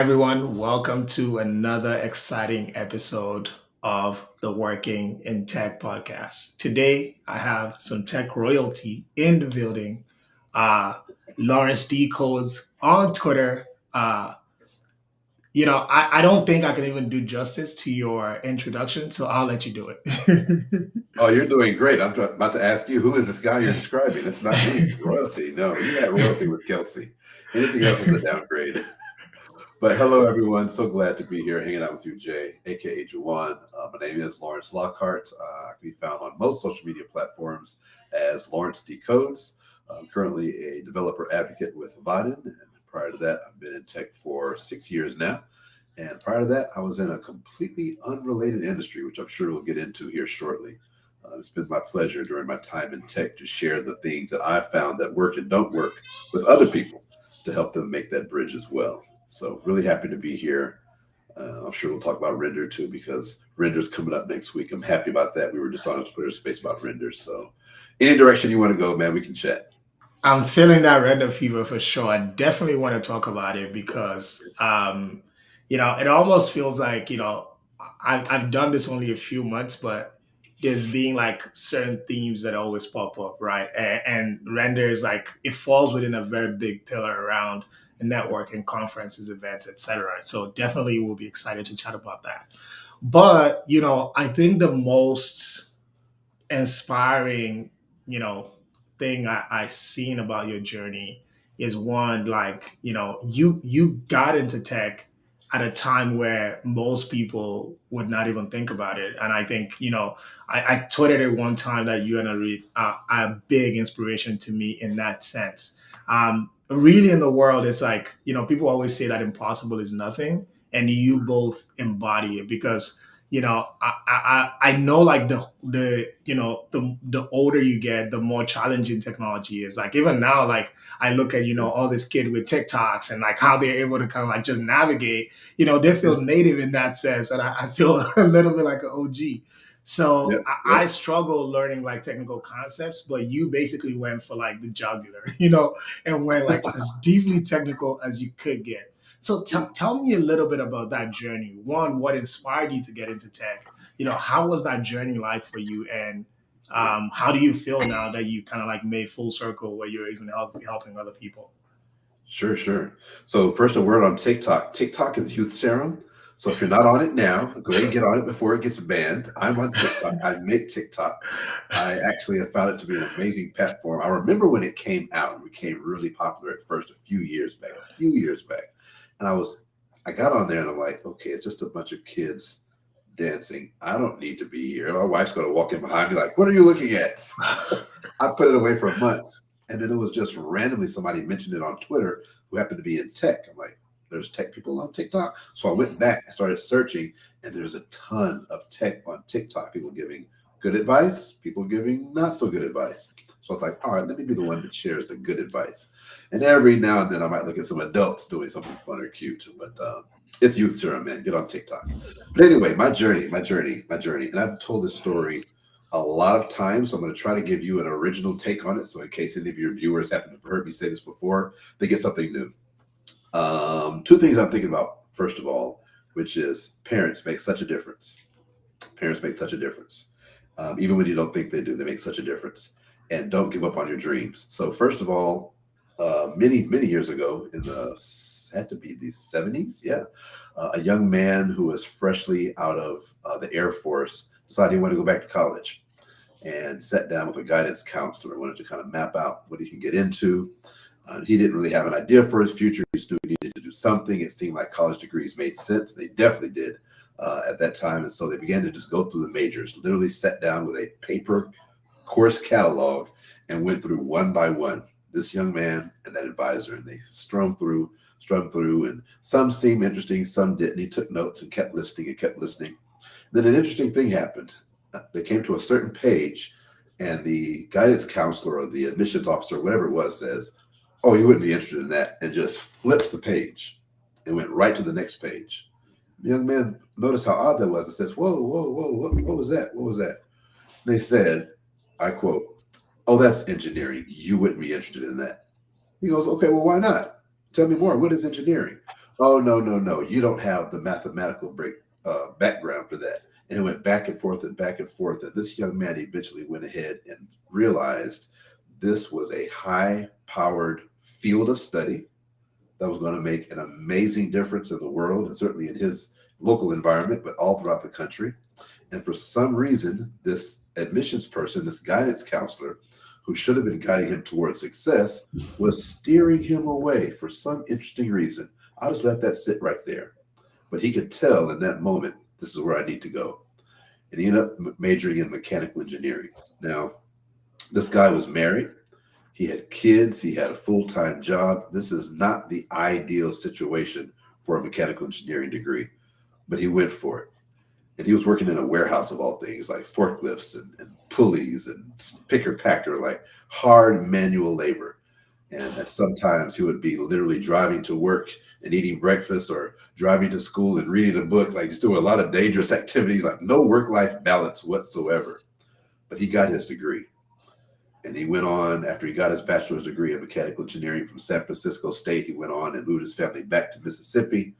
Everyone, welcome to another exciting episode of the Working in Tech podcast. Today, I have some tech royalty in the building. Uh, LawrenceDCodes on Twitter. I don't think I can even do justice to your introduction, so I'll let you do Oh, you're doing great. About to ask you, who is this guy you're describing? It's not me. Royalty. No, you had royalty with Kelsey. Anything else is a it. downgrade. But hello, everyone. So glad to be here hanging out with you, Jay, aka Juwan. My name is Lawrence Lockhart. I can be found on most social media platforms as LawrenceDCodes. I'm currently a developer advocate with Vaden. And prior to that, I've been in tech for 6 years now. And prior to that, I was in a completely unrelated industry, which I'm sure we'll get into here shortly. It's been my pleasure during my time in tech to share the things that I found that work and don't work with other people to help them make that bridge as well. So, really happy to be here. I'm sure we'll talk about render too because render's coming up next week. I'm happy about that. We were just on a Twitter space about render. So, any direction you want to go, man, we can chat. I'm feeling that random fever for sure. I definitely want to talk about it Yes. because, it almost feels like, I've done this only a few months, but there's being like certain themes that always pop up, right? And render is like, it falls within a very big pillar around networking, conferences, events, etc. So definitely we'll be excited to chat about that. But, I think the most inspiring, you know, thing I seen about your journey is one like, you got into tech at a time where most people would not even think about it. And I think, I tweeted it one time that you are a big inspiration to me in that sense. Really in the world, it's like, people always say that impossible is nothing. And you both embody it because I know like the older you get, the more challenging technology is. Like even now, like I look at Yeah. all this kid with TikToks and like how they're able to kind of like just navigate. They Yeah. feel native in that sense, and I feel a little bit like an OG. So Yep. I Yep. struggle learning like technical concepts, but you basically went for like the jugular, and went like as deeply technical as you could get. So tell me a little bit about that journey. One, what inspired you to get into tech? How was that journey like for you? And Yeah. how do you feel now that you kind of like made full circle where you're even helping other people? Sure, sure. So first, a word on TikTok. TikTok is youth serum. So if you're not on it now, go ahead and get on it before it gets banned. I'm on TikTok. I make TikToks. I actually have found it to be an amazing platform. I remember when it came out and became really popular at first, a few years back. And I got on there and I'm like, okay, it's just a bunch of kids dancing. I don't need to be here. My wife's going to walk in behind me like, what are you looking at? I put it away for months. And then it was just randomly somebody mentioned it on Twitter who happened to be in tech. I'm like, there's tech people on TikTok. So I went back and started searching, and there's a ton of tech on TikTok. People giving good advice, people giving not so good advice. So I was like, all right, let me be the one that shares the good advice. And every now and then I might look at some adults doing something fun or cute, but it's youth serum, man. Get on TikTok. But anyway, my journey. And I've told this story a lot of times. So I'm going to try to give you an original take on it. So in case any of your viewers happen to have heard me say this before, they get something new. Two things I'm thinking about, first of all, which is parents make such a difference. Parents make such a difference. Even when you don't think they do, they make such a difference. And don't give up on your dreams. So first of all, many, many years ago, in the had to be the 70s, yeah, a young man who was freshly out of the Air Force decided he wanted to go back to college and sat down with a guidance counselor, wanted to kind of map out what he could get into. He didn't really have an idea for his future. He just knew he needed to do something. It seemed like college degrees made sense. They definitely did at that time. And so they began to just go through the majors, literally sat down with a paper course catalog and went through one by one, this young man and that advisor. And they strummed through, and some seemed interesting, some didn't. He took notes and kept listening and kept listening. Then an interesting thing happened. They came to a certain page, and the guidance counselor or the admissions officer, whatever it was, says, "Oh, you wouldn't be interested in that," and just flips the page and went right to the next page. The young man noticed how odd that was and says, "Whoa, whoa, whoa, what was that? What was that?" They said, I quote, "Oh, that's engineering. You wouldn't be interested in that." He goes, "Okay, well, why not? Tell me more. What is engineering?" Oh, no, no, no. You don't have the mathematical background for that. And it went back and forth and back and forth. And this young man eventually went ahead and realized this was a high powered field of study that was going to make an amazing difference in the world and certainly in his local environment, but all throughout the country. And for some reason, this admissions person, this guidance counselor, who should have been guiding him towards success, was steering him away for some interesting reason. I'll just let that sit right there. But he could tell in that moment, this is where I need to go. And he ended up majoring in mechanical engineering. Now, this guy was married. He had kids. He had a full time job. This is not the ideal situation for a mechanical engineering degree, but he went for it. And he was working in a warehouse of all things, like forklifts and pulleys and picker packer, like hard manual labor. And that sometimes he would be literally driving to work and eating breakfast or driving to school and reading a book, like just doing a lot of dangerous activities, like no work life balance whatsoever. But he got his degree. And he went on, after he got his bachelor's degree in mechanical engineering from San Francisco State, he went on and moved his family back to Mississippi.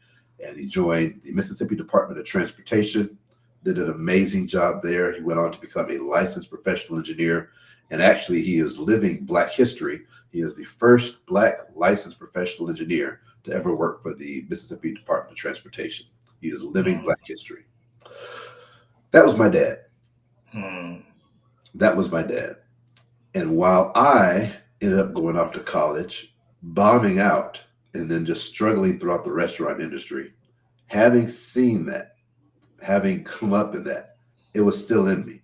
And he joined the Mississippi Department of Transportation, did an amazing job there. He went on to become a licensed professional engineer. And actually, he is living Black history. He is the first Black licensed professional engineer to ever work for the Mississippi Department of Transportation. He is living Mm, Black history. That was my dad. mm, That was my dad. And while I ended up going off to college, bombing out, and then just struggling throughout the restaurant industry, having seen that, having come up in that, it was still in me.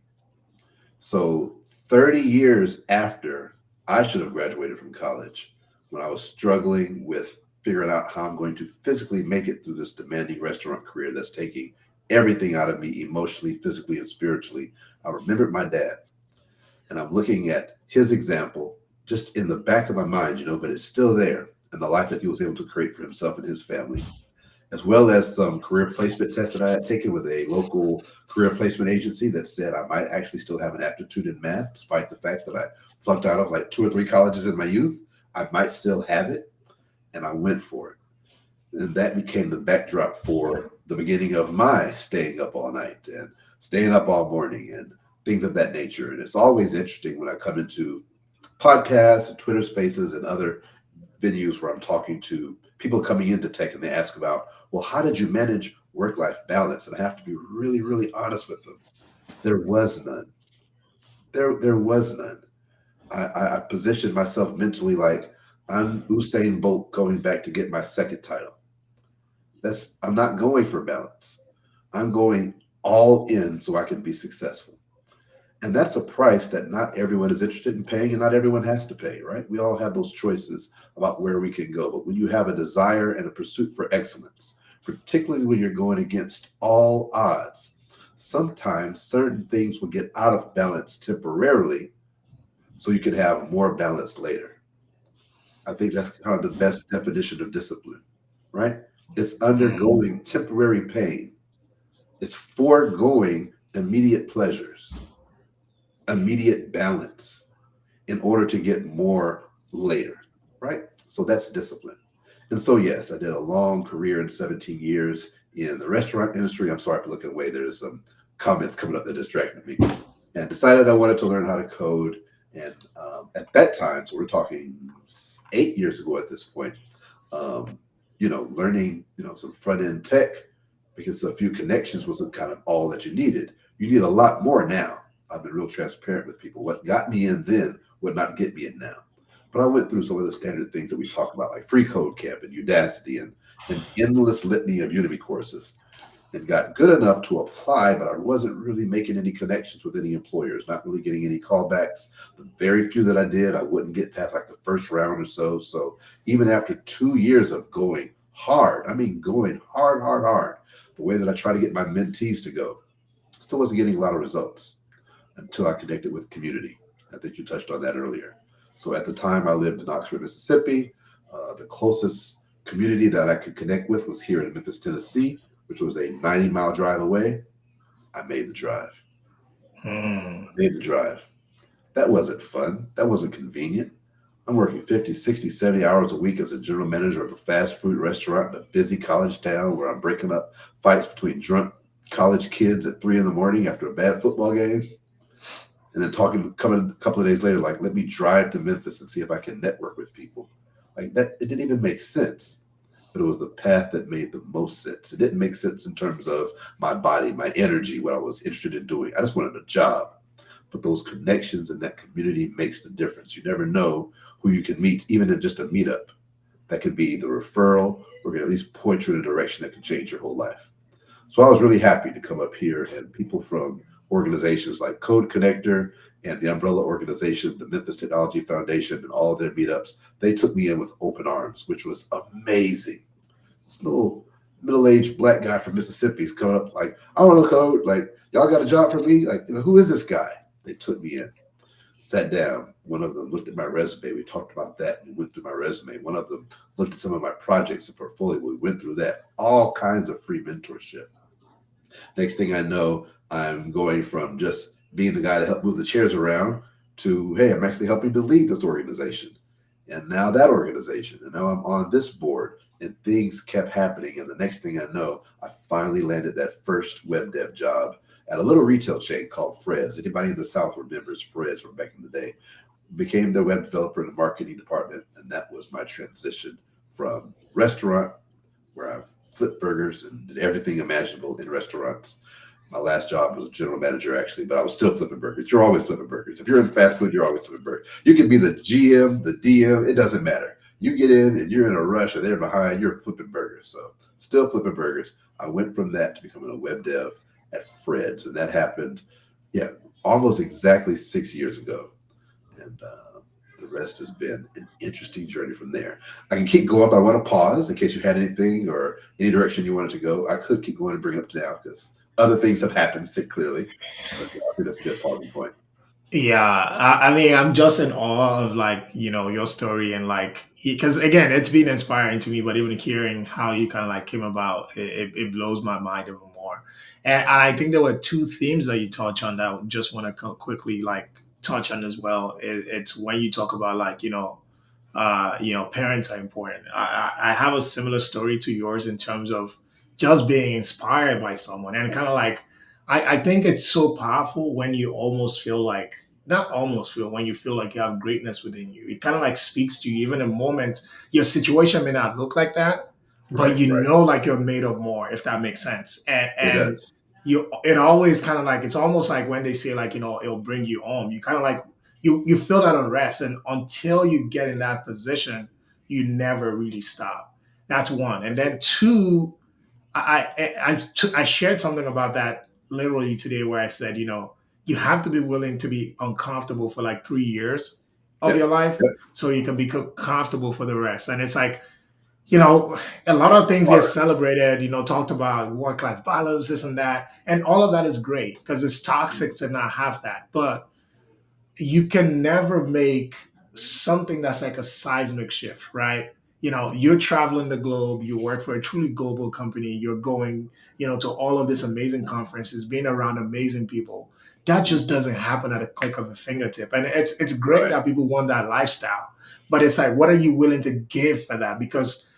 So 30 years after I should have graduated from college, when I was struggling with figuring out how I'm going to physically make it through this demanding restaurant career that's taking everything out of me emotionally, physically, and spiritually, I remembered my dad. And I'm looking at his example just in the back of my mind, but it's still there, and the life that he was able to create for himself and his family, as well as some career placement tests that I had taken with a local career placement agency that said I might actually still have an aptitude in math, despite the fact that I flunked out of like two or three colleges in my youth. I might still have it, and I went for it. And that became the backdrop for the beginning of my staying up all night and staying up all morning and things of that nature. And it's always interesting when I come into podcasts and Twitter spaces and other venues where I'm talking to people coming into tech and they ask about, well, how did you manage work life balance? And I have to be really, really honest with them. There was none. There was none. I positioned myself mentally like I'm Usain Bolt going back to get my second title. I'm not going for balance. I'm going all in so I can be successful. And that's a price that not everyone is interested in paying and not everyone has to pay, right? We all have those choices about where we can go. But when you have a desire and a pursuit for excellence, particularly when you're going against all odds, sometimes certain things will get out of balance temporarily so you can have more balance later. I think that's kind of the best definition of discipline, right? It's mm, undergoing temporary pain, it's foregoing immediate pleasures, immediate balance in order to get more later, right? So that's discipline. And so, yes, I did a long career in 17 years in the restaurant industry. I'm sorry for looking away. There's some comments coming up that distracted me. And decided I wanted to learn how to code. And at that time, so we're talking 8 years ago at this point, um, learning, some front end tech because a few connections wasn't kind of all that you needed. You need a lot more now. I've been real transparent with people. What got me in then would not get me in now. But I went through some of the standard things that we talk about, like Free Code Camp and Udacity and an endless litany of Udemy courses, and got good enough to apply, but I wasn't really making any connections with any employers, not really getting any callbacks. The very few that I did, I wouldn't get past like the first round or so. So even after 2 years of going hard, I mean, going hard, hard, hard, the way that I try to get my mentees to go, still wasn't getting a lot of results until I connected with community. I think you touched on that earlier. So at the time, I lived in Oxford, Mississippi. The closest community that I could connect with was here in Memphis, Tennessee, which was a 90-mile drive away. I made the drive. mm, Made the drive. That wasn't fun. That wasn't convenient. I'm working 50, 60, 70 hours a week as a general manager of a fast food restaurant in a busy college town where I'm breaking up fights between drunk college kids at 3 in the morning after a bad football game. And then coming a couple of days later, like, let me drive to Memphis and see if I can network with people. Like that, it didn't even make sense, but it was the path that made the most sense. It didn't make sense in terms of my body, my energy, what I was interested in doing. I just wanted a job. But those connections and that community makes the difference. You never know who you can meet, even in just a meetup. That could be the referral or can at least point you in a direction that can change your whole life. So I was really happy to come up here, and people from organizations like Code Connector and the umbrella organization, the Memphis Technology Foundation, and all of their meetups, they took me in with open arms, which was amazing. This little middle-aged black guy from Mississippi is coming up like, I want to code. Like, y'all got a job for me? Like, who is this guy? They took me in, sat down. One of them looked at my resume. We talked about that. We went through my resume. One of them looked at some of my projects and portfolio. We went through that. All kinds of free mentorship. Next thing I know, I'm going from just being the guy to help move the chairs around to, hey, I'm actually helping to lead this organization. And now that organization. And now I'm on this board. And things kept happening. And the next thing I know, I finally landed that first web dev job at a little retail chain called Fred's. Anybody in the South remembers Fred's from back in the day? Became the web developer in the marketing department. And that was my transition from restaurant, where I've flipped burgers and did everything imaginable in restaurants. My last job was a general manager, actually, but I was still flipping burgers. You're always flipping burgers. If you're in fast food, you're always flipping burgers. You can be the GM, the DM, it doesn't matter. You get in and you're in a rush or they're behind, you're flipping burgers. So, still flipping burgers. I went from that to becoming a web dev at Fred's, and that happened, yeah, almost exactly 6 years ago. And the rest has been an interesting journey from there. I can keep going, but I want to pause in case you had anything or any direction you wanted to go. I could keep going and bring it up to now because other things have happened clearly. But I think that's a good pausing point. Yeah, I mean, I'm just in awe of like your story and like because again, it's been inspiring to me. But even hearing how you kind of like came about, it blows my mind even more. And I think there were two themes that you touch on that I just want to quickly like touch on as well. It's when you talk about like parents are important. I have a similar story to yours in terms of just being inspired by someone and kind of like I think it's so powerful when you almost feel like not almost feel when you feel like you have greatness within you. It kind of like speaks to you even in a moment. Your situation may not look like that, but Right, you right. know like you're made of more, if that makes sense. It And does. you it always kind of like it's almost like when they say like it'll bring you home. You kind of like you feel that unrest, and until you get in that position, you never really stop. That's one, and then two. I shared something about that literally today, where I said, you have to be willing to be uncomfortable for like 3 years of your Yep. life, Yep. so you can be comfortable for the rest. And it's like you know, a lot of things get Hard. celebrated, talked about work life balance, this and that. And all of that is great because it's toxic to not have that. But you can never make something that's like a seismic shift, right? You're traveling the globe, you work for a truly global company, you're going, to all of these amazing conferences, being around amazing people. That just doesn't happen at a click of a fingertip. And it's great Right. that people want that lifestyle. But it's like, what are you willing to give for that? Because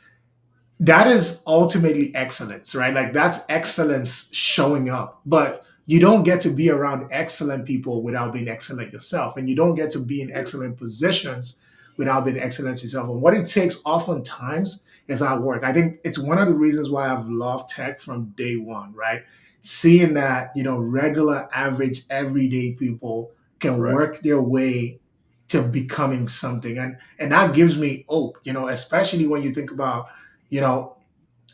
that is ultimately excellence, right? Like that's excellence showing up. But you don't get to be around excellent people without being excellent yourself. And you don't get to be in Yeah. excellent positions without being excellent yourself. And what it takes oftentimes is our work. I think it's one of the reasons why I've loved tech from day one, right? Seeing that, regular, average, everyday people can Right. work their way to becoming something. And that gives me hope, especially when you think about you know,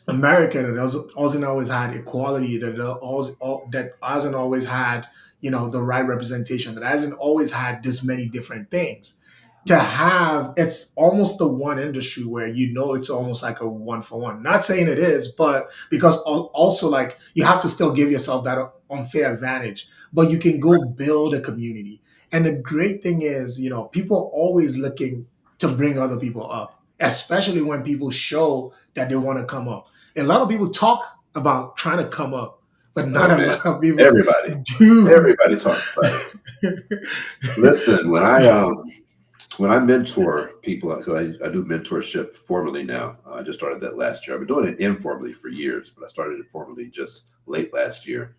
America that hasn't always had equality, that hasn't always had, the right representation, that hasn't always had this many different things. To have, it's almost the one industry where it's almost like a one for one. Not saying it is, but because also like you have to still give yourself that unfair advantage, but you can go build a community. And the great thing is, people are always looking to bring other people up, especially when people show that they want to come up. And a lot of people talk about trying to come up, but not Oh a man. lot of people Everybody. do. Everybody talks about it. Listen, when I When I mentor people, because I do mentorship formally now. I just started that last year. I've been doing it informally for years, but I started it formally just late last year.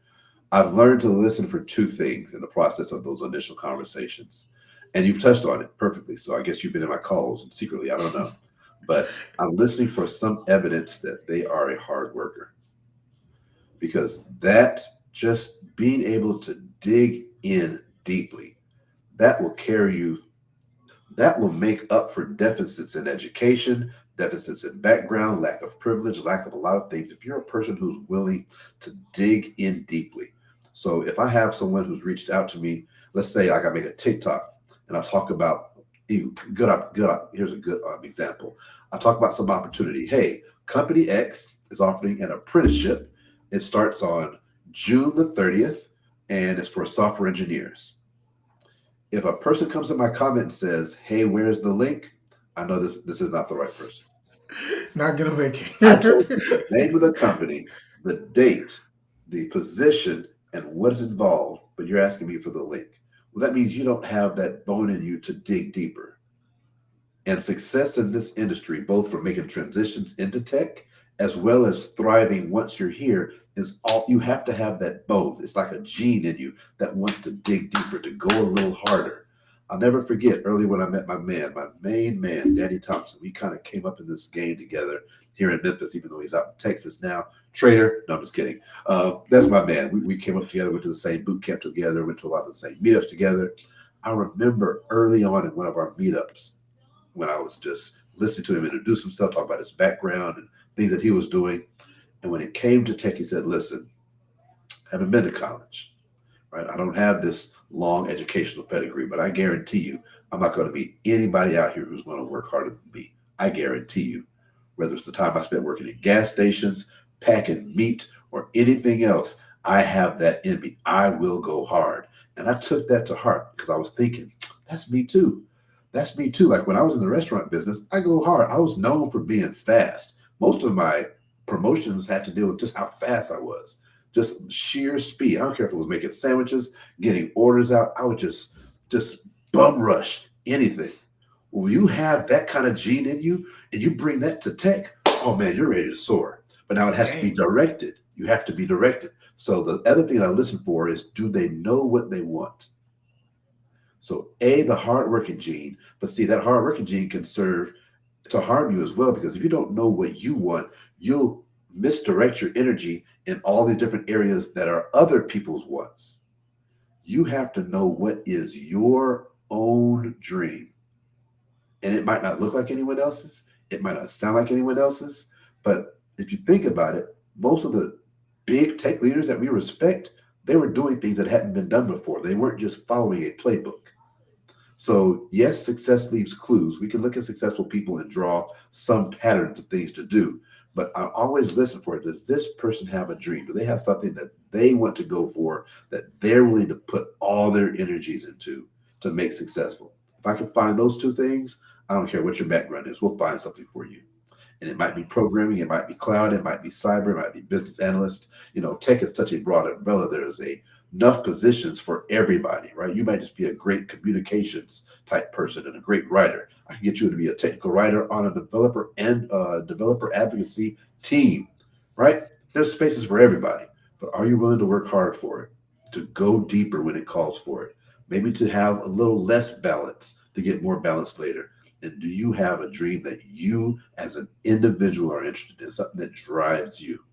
I've learned to listen for two things in the process of those initial conversations. And you've touched on it perfectly. So I guess you've been in my calls secretly. I don't know. But I'm listening for some evidence that they are a hard worker, because that, just being able to dig in deeply, that will carry you, that will make up for deficits in education, deficits in background, lack of privilege, lack of a lot of things. If you're a person who's willing to dig in deeply. So if I have someone who's reached out to me, let's say I got to make a TikTok and I talk about here's a good example. I talk about some opportunity. Hey, company X is offering an apprenticeship. It starts on June the 30th and it's for software engineers. If a person comes in my comment and says, "Hey, where's the link?" I know this is not the right person. Not gonna make I told you the it. name of the company, the date, the position, and what is involved, but you're asking me for the link. Well, that means you don't have that bone in you to dig deeper. And success in this industry, both for making transitions into tech as well as thriving once you're here, is all you have to have that bone. It's like a gene in you that wants to dig deeper, to go a little harder. I'll never forget early when I met my main man, Danny Thompson. We kind of came up in this game together here in Memphis, even though he's out in Texas now. Trader, no, I'm just kidding. That's my man. We came up together, went to the same boot camp together, went to a lot of the same meetups together. I remember early on in one of our meetups, when I was just listening to him introduce himself, talk about his background and things that he was doing. And when it came to tech, he said, "Listen, I haven't been to college, right? I don't have this long educational pedigree, but I guarantee you, I'm not going to meet anybody out here who's going to work harder than me. I guarantee you, whether it's the time I spent working at gas stations, packing meat, or anything else, I have that in me. I will go hard." And I took that to heart because I was thinking, that's me too. That's me too. Like when I was in the restaurant business, I go hard. I was known for being fast. Most of my promotions had to deal with just how fast I was, just sheer speed. I don't care if it was making sandwiches, getting orders out. I would just bum rush anything. When you have that kind of gene in you and you bring that to tech, oh man, you're ready to soar. But now it has to be Dang. directed. You have to be directed. So the other thing I listen for is, do they know what they want? So A, the hardworking gene, but see, that hardworking gene can serve to harm you as well, because if you don't know what you want, you'll misdirect your energy in all these different areas that are other people's wants. You have to know what is your own dream. And it might not look like anyone else's, it might not sound like anyone else's, but if you think about it, most of the big tech leaders that we respect, they were doing things that hadn't been done before. They weren't just following a playbook. So, yes, success leaves clues. We can look at successful people and draw some patterns of things to do. But I always listen for it. Does this person have a dream? Do they have something that they want to go for, that they're willing to put all their energies into to make successful? If I can find those two things, I don't care what your background is, we'll find something for you. And it might be programming, it might be cloud, it might be cyber, it might be business analyst. Tech is such a broad umbrella. There's enough positions for everybody, right? You might just be a great communications type person and a great writer. I can get you to be a technical writer on a developer and developer advocacy team, right? There's spaces for everybody, but are you willing to work hard for it? To go deeper when it calls for it? Maybe to have a little less balance to get more balance later. And do you have a dream that you as an individual are interested in, something that drives you?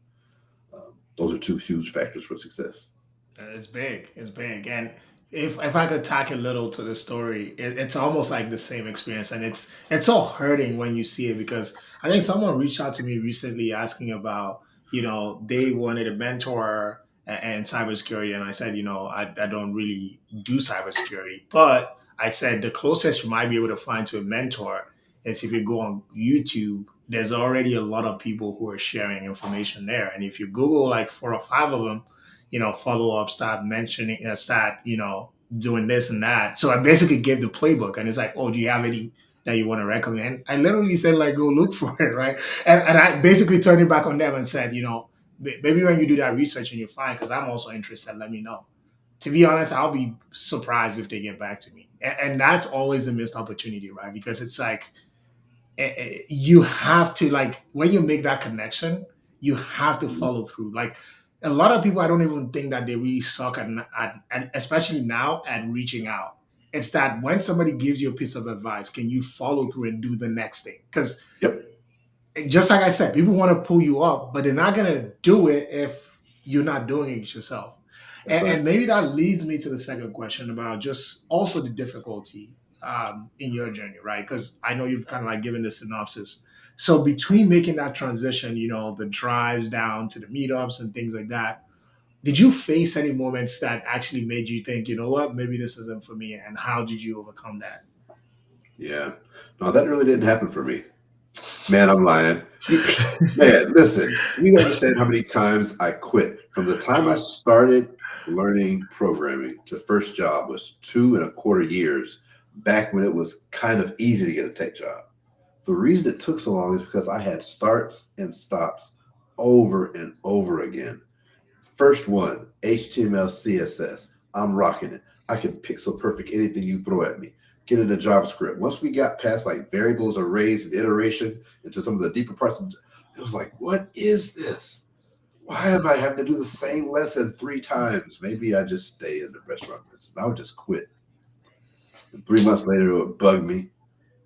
Those are two huge factors for success. It's big. It's big. And if I could tack a little to the story, it's almost like the same experience, and it's so hurting when you see it, because I think someone reached out to me recently asking about, they wanted a mentor and cybersecurity, and I said, I don't really do cybersecurity, but I said the closest you might be able to find to a mentor is if you go on YouTube. There's already a lot of people who are sharing information there, and if you Google like four or five of them, follow up, start mentioning, start, doing this and that. So I basically gave the playbook, and it's like, oh, do you have any that you want to recommend? I literally said, like, go look for it, right? And I basically turned it back on them and said, maybe when you do that research and you find, because I'm also interested, let me know. To be honest, I'll be surprised if they get back to me. And that's always a missed opportunity, right? Because it's like you have to, like, when you make that connection, you have to Mhm. follow through. Like a lot of people, I don't even think that they really suck at especially now, at reaching out. It's that when somebody gives you a piece of advice, can you follow through and do the next thing? Because Yep, just like I said, people want to pull you up, but they're not gonna do it if you're not doing it yourself. that's right. And maybe that leads me to the second question about just also the difficulty in your journey, right? Because I know you've kind of like given the synopsis. So between making that transition, the drives down to the meetups and things like that, did you face any moments that actually made you think, you know what, maybe this isn't for me? And how did you overcome that? Yeah. No, that really didn't happen for me. Man, I'm lying. Man, listen, you understand how many times I quit. From the time I started learning programming to first job was 2.25 years, back when it was kind of easy to get a tech job. The reason it took so long is because I had starts and stops over and over again. First one, HTML, CSS. I'm rocking it. I can pixel perfect anything you throw at me. Get into JavaScript. Once we got past like variables, arrays, and iteration into some of the deeper parts, it was like, what is this? Why am I having to do the same lesson 3 times? Maybe I just stay in the restaurant business. And I would just quit. And 3 months later, it would bug me.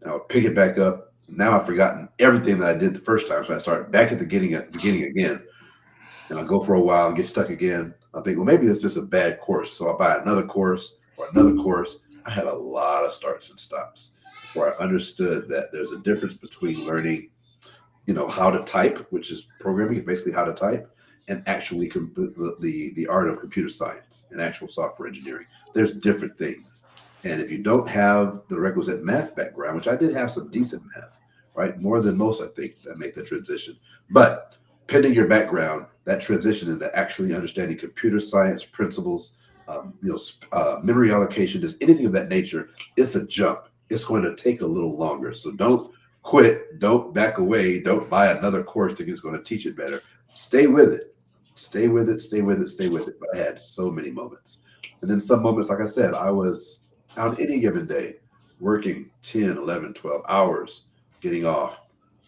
And I would pick it back up. Now I've forgotten everything that I did the first time. So I start back at the beginning again. And I go for a while and get stuck again. I think, well, maybe it's just a bad course. So I buy another course or another course. I had a lot of starts and stops before I understood that there's a difference between learning, how to type, which is programming, is basically how to type, and actually the art of computer science and actual software engineering. There's different things. And if you don't have the requisite math background, which I did have some decent math, right? More than most, I think, that make the transition. But pending your background, that transition into actually understanding computer science principles, memory allocation, just anything of that nature, it's a jump. It's going to take a little longer. So don't quit, don't back away, don't buy another course thinking it's going to teach it better. Stay with it. Stay with it, stay with it, stay with it. But I had so many moments. And then some moments, like I said, I was on any given day working 10, 11, 12 hours, getting off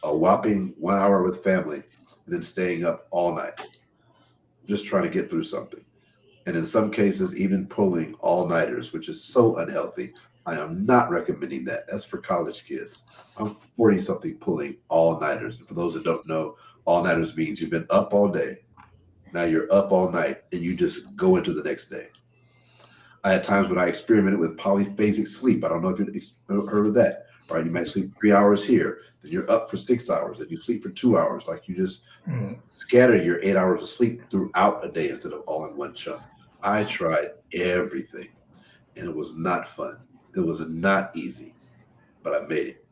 a whopping 1 hour with family, and then staying up all night, just trying to get through something. And in some cases, even pulling all nighters, which is so unhealthy. I am not recommending that. That's for college kids. I'm 40 something pulling all nighters. And for those that don't know, all nighters means you've been up all day. Now you're up all night and you just go into the next day. I had times when I experimented with polyphasic sleep. I don't know if you've heard of that. Right? You might sleep 3 hours here, then you're up for 6 hours, then you sleep for 2 hours. Like you just Mhm. scatter your 8 hours of sleep throughout a day instead of all in one chunk. I tried everything and it was not fun. It was not easy, but I made it.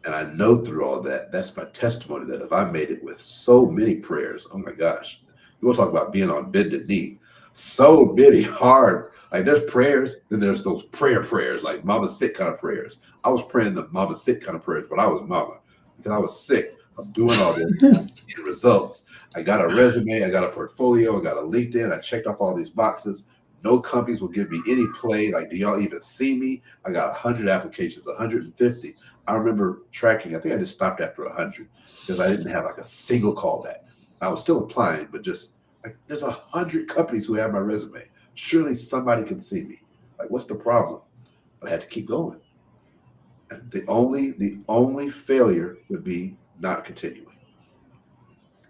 And I know through all that, that's my testimony that if I made it with so many prayers, oh my gosh, you want to talk about being on bended knee. So many hard, like there's prayers, then there's those prayers, like mama sick kind of prayers. I was praying the mama sick kind of prayers, but I was mama because I was sick of doing all this. Results. I got a resume, I got a portfolio, I got a LinkedIn, I checked off all these boxes. No companies will give me any play. Like, do y'all even see me? I got 100 applications, 150. I remember tracking. I think I just stopped after 100 because I didn't have like a single callback. I was still applying, but just like there's 100 companies who have my resume. Surely somebody can see me. Like, what's the problem? But I had to keep going. And the only failure would be not continuing.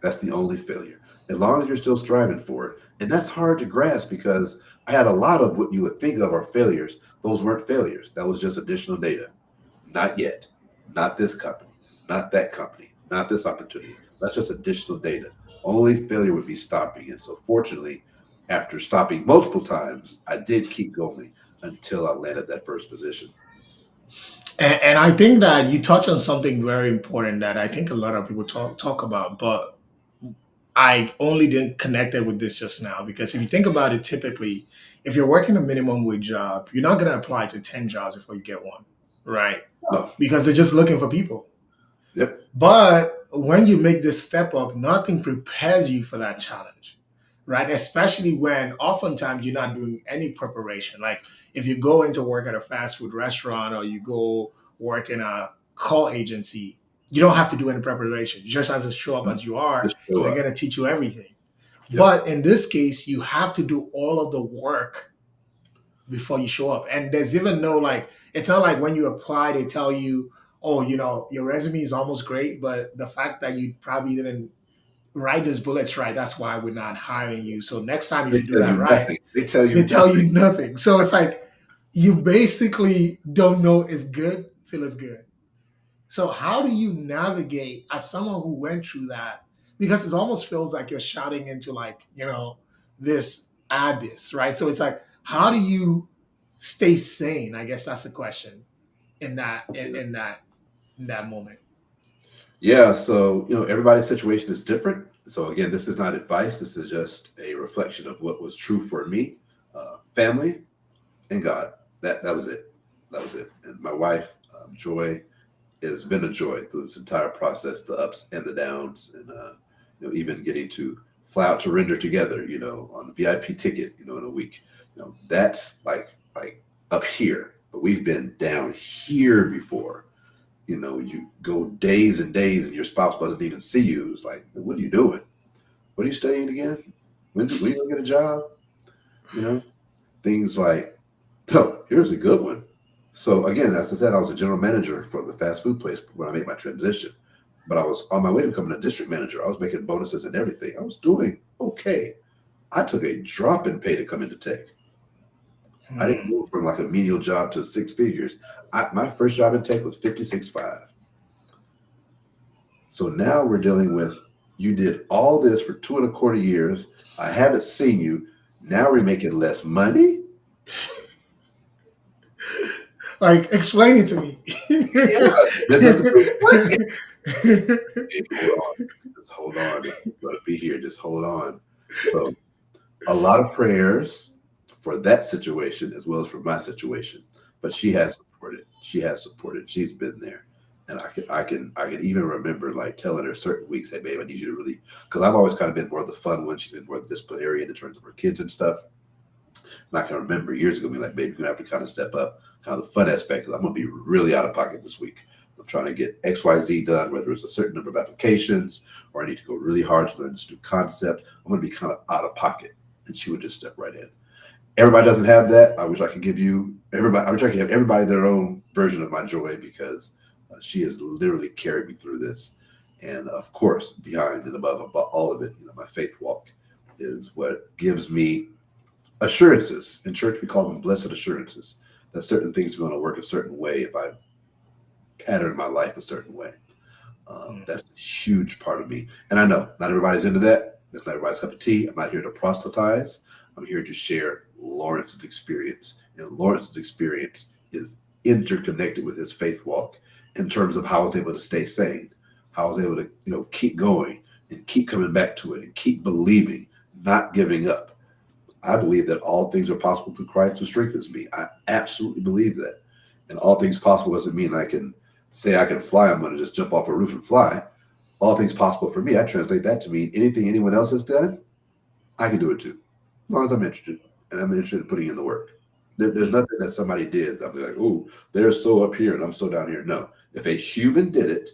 That's the only failure. As long as you're still striving for it. And that's hard to grasp because I had a lot of what you would think of are failures. Those weren't failures. That was just additional data. Not yet. Not this company. Not that company. Not this opportunity. That's just additional data. Only failure would be stopping. And so, fortunately, after stopping multiple times, I did keep going until I landed that first position. And I think that you touch on something very important that I think a lot of people talk about, but I only didn't connect it with this just now because if you think about it, typically, if you're working a minimum wage job, you're not going to apply to 10 jobs before you get one, right? Oh, Because they're just looking for people. yep. But when you make this step up, nothing prepares you for that challenge, right? Especially when oftentimes you're not doing any preparation. Like if you go into work at a fast food restaurant or you go work in a call agency, you don't have to do any preparation. You just have to show up as you are, Just show and they're up. going to teach you everything. Yep. But in this case, you have to do all of the work before you show up. And there's even no like, it's not like when you apply, they tell you, oh, your resume is almost great, but the fact that you probably didn't write these bullets right, that's why we're not hiring you. So next time, if They you do tell that you right, nothing. They tell you they tell nothing. you nothing. So it's like you basically don't know it's good till it's good. So how do you navigate as someone who went through that? Because it almost feels like you're shouting into like, this abyss, right? So it's like, how do you stay sane? I guess that's the question in that in that moment. Yeah, so everybody's situation is different. So again, this is not advice. This is just a reflection of what was true for me, family, and God. That was it. That was it. And my wife, Joy, has been a joy through this entire process, the ups and the downs, and even getting to fly out to render together, on a VIP ticket, in a week. That's like up here, but we've been down here before. You go days and days and your spouse doesn't even see you. It's like, what are you doing? What are you studying again? When are you gonna get a job? You know, things like, oh, here's a good one. So again, as I said, I was a general manager for the fast food place when I made my transition. But I was on my way to becoming a district manager. I was making bonuses and everything. I was doing okay. I took a drop in pay to come into tech. I didn't Hmm. go from like a menial job to six figures. My first job in tech was 56.5. So now we're dealing with, you did all this for 2.25 years. I haven't seen you. Now we're making less money. Like, explain it to me. Yeah, there's nothing to explain. Hey, hold on. Just hold on. It's going to be here. Just hold on. So, a lot of prayers for that situation as well as for my situation. But she has supported. She has supported. She's been there. And I can even remember like telling her certain weeks, hey babe, I need you to really, because I've always kind of been more of the fun one. She's been more the disciplinarian in terms of her kids and stuff. And I can remember years ago being like, babe, you're gonna have to kind of step up kind of the fun aspect because I'm gonna be really out of pocket this week. I'm trying to get XYZ done, whether it's a certain number of applications or I need to go really hard to learn this new concept. I'm gonna be kind of out of pocket. And she would just step right in. Everybody doesn't have that. I wish I could give you everybody. I wish I could have everybody their own version of my joy because she has literally carried me through this. And of course, behind and above all of it, my faith walk is what gives me assurances. In church, we call them blessed assurances that certain things are going to work a certain way if I pattern my life a certain way. That's a huge part of me. And I know not everybody's into that. That's not everybody's cup of tea. I'm not here to proselytize. I'm here to share Lawrence's experience. And Lawrence's experience is interconnected with his faith walk in terms of how I was able to stay sane, how I was able to, keep going and keep coming back to it and keep believing, not giving up. I believe that all things are possible through Christ who strengthens me. I absolutely believe that. And all things possible doesn't mean I can say I can fly. I'm going to just jump off a roof and fly. All things possible for me, I translate that to mean anything anyone else has done, I can do it too. As long as I'm interested. And I'm interested in putting in the work. There's nothing that somebody did. I'm like, oh, they're so up here and I'm so down here. No. If a human did it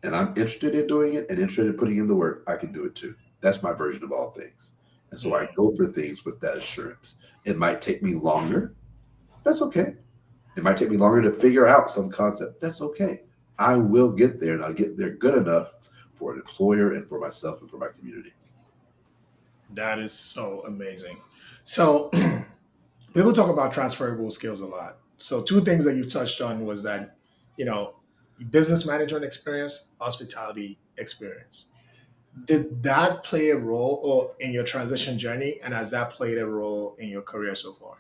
and I'm interested in doing it and interested in putting in the work, I can do it too. That's my version of all things. And so I go for things with that assurance. It might take me longer. That's okay. It might take me longer to figure out some concept. That's okay. I will get there and I'll get there good enough for an employer and for myself and for my community. That is so amazing. So people talk about transferable skills a lot. So two things that you touched on was that, you know, business management experience, hospitality experience. Did that play a role or in your transition journey? And has that played a role in your career so far?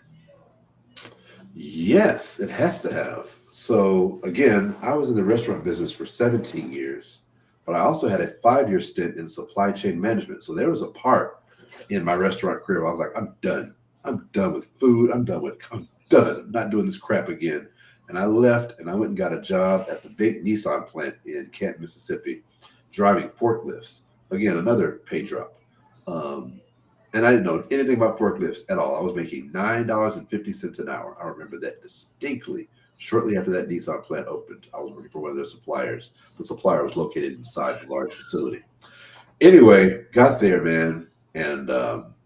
Yes, it has to have. So again, I was in the restaurant business for 17 years, but I also had a 5-year stint in supply chain management. So there was a part in my restaurant career where I was like, I'm done. I'm done with food. I'm done. I'm not doing this crap again. And I left and I went and got a job at the big Nissan plant in Canton, Mississippi, driving forklifts. Again, another pay drop. Um, And I didn't know anything about forklifts at all. I was making $9.50 an hour. I remember that distinctly. Shortly after that Nissan plant opened, I was working for one of their suppliers. The supplier was located inside the large facility. Anyway, got there, man. And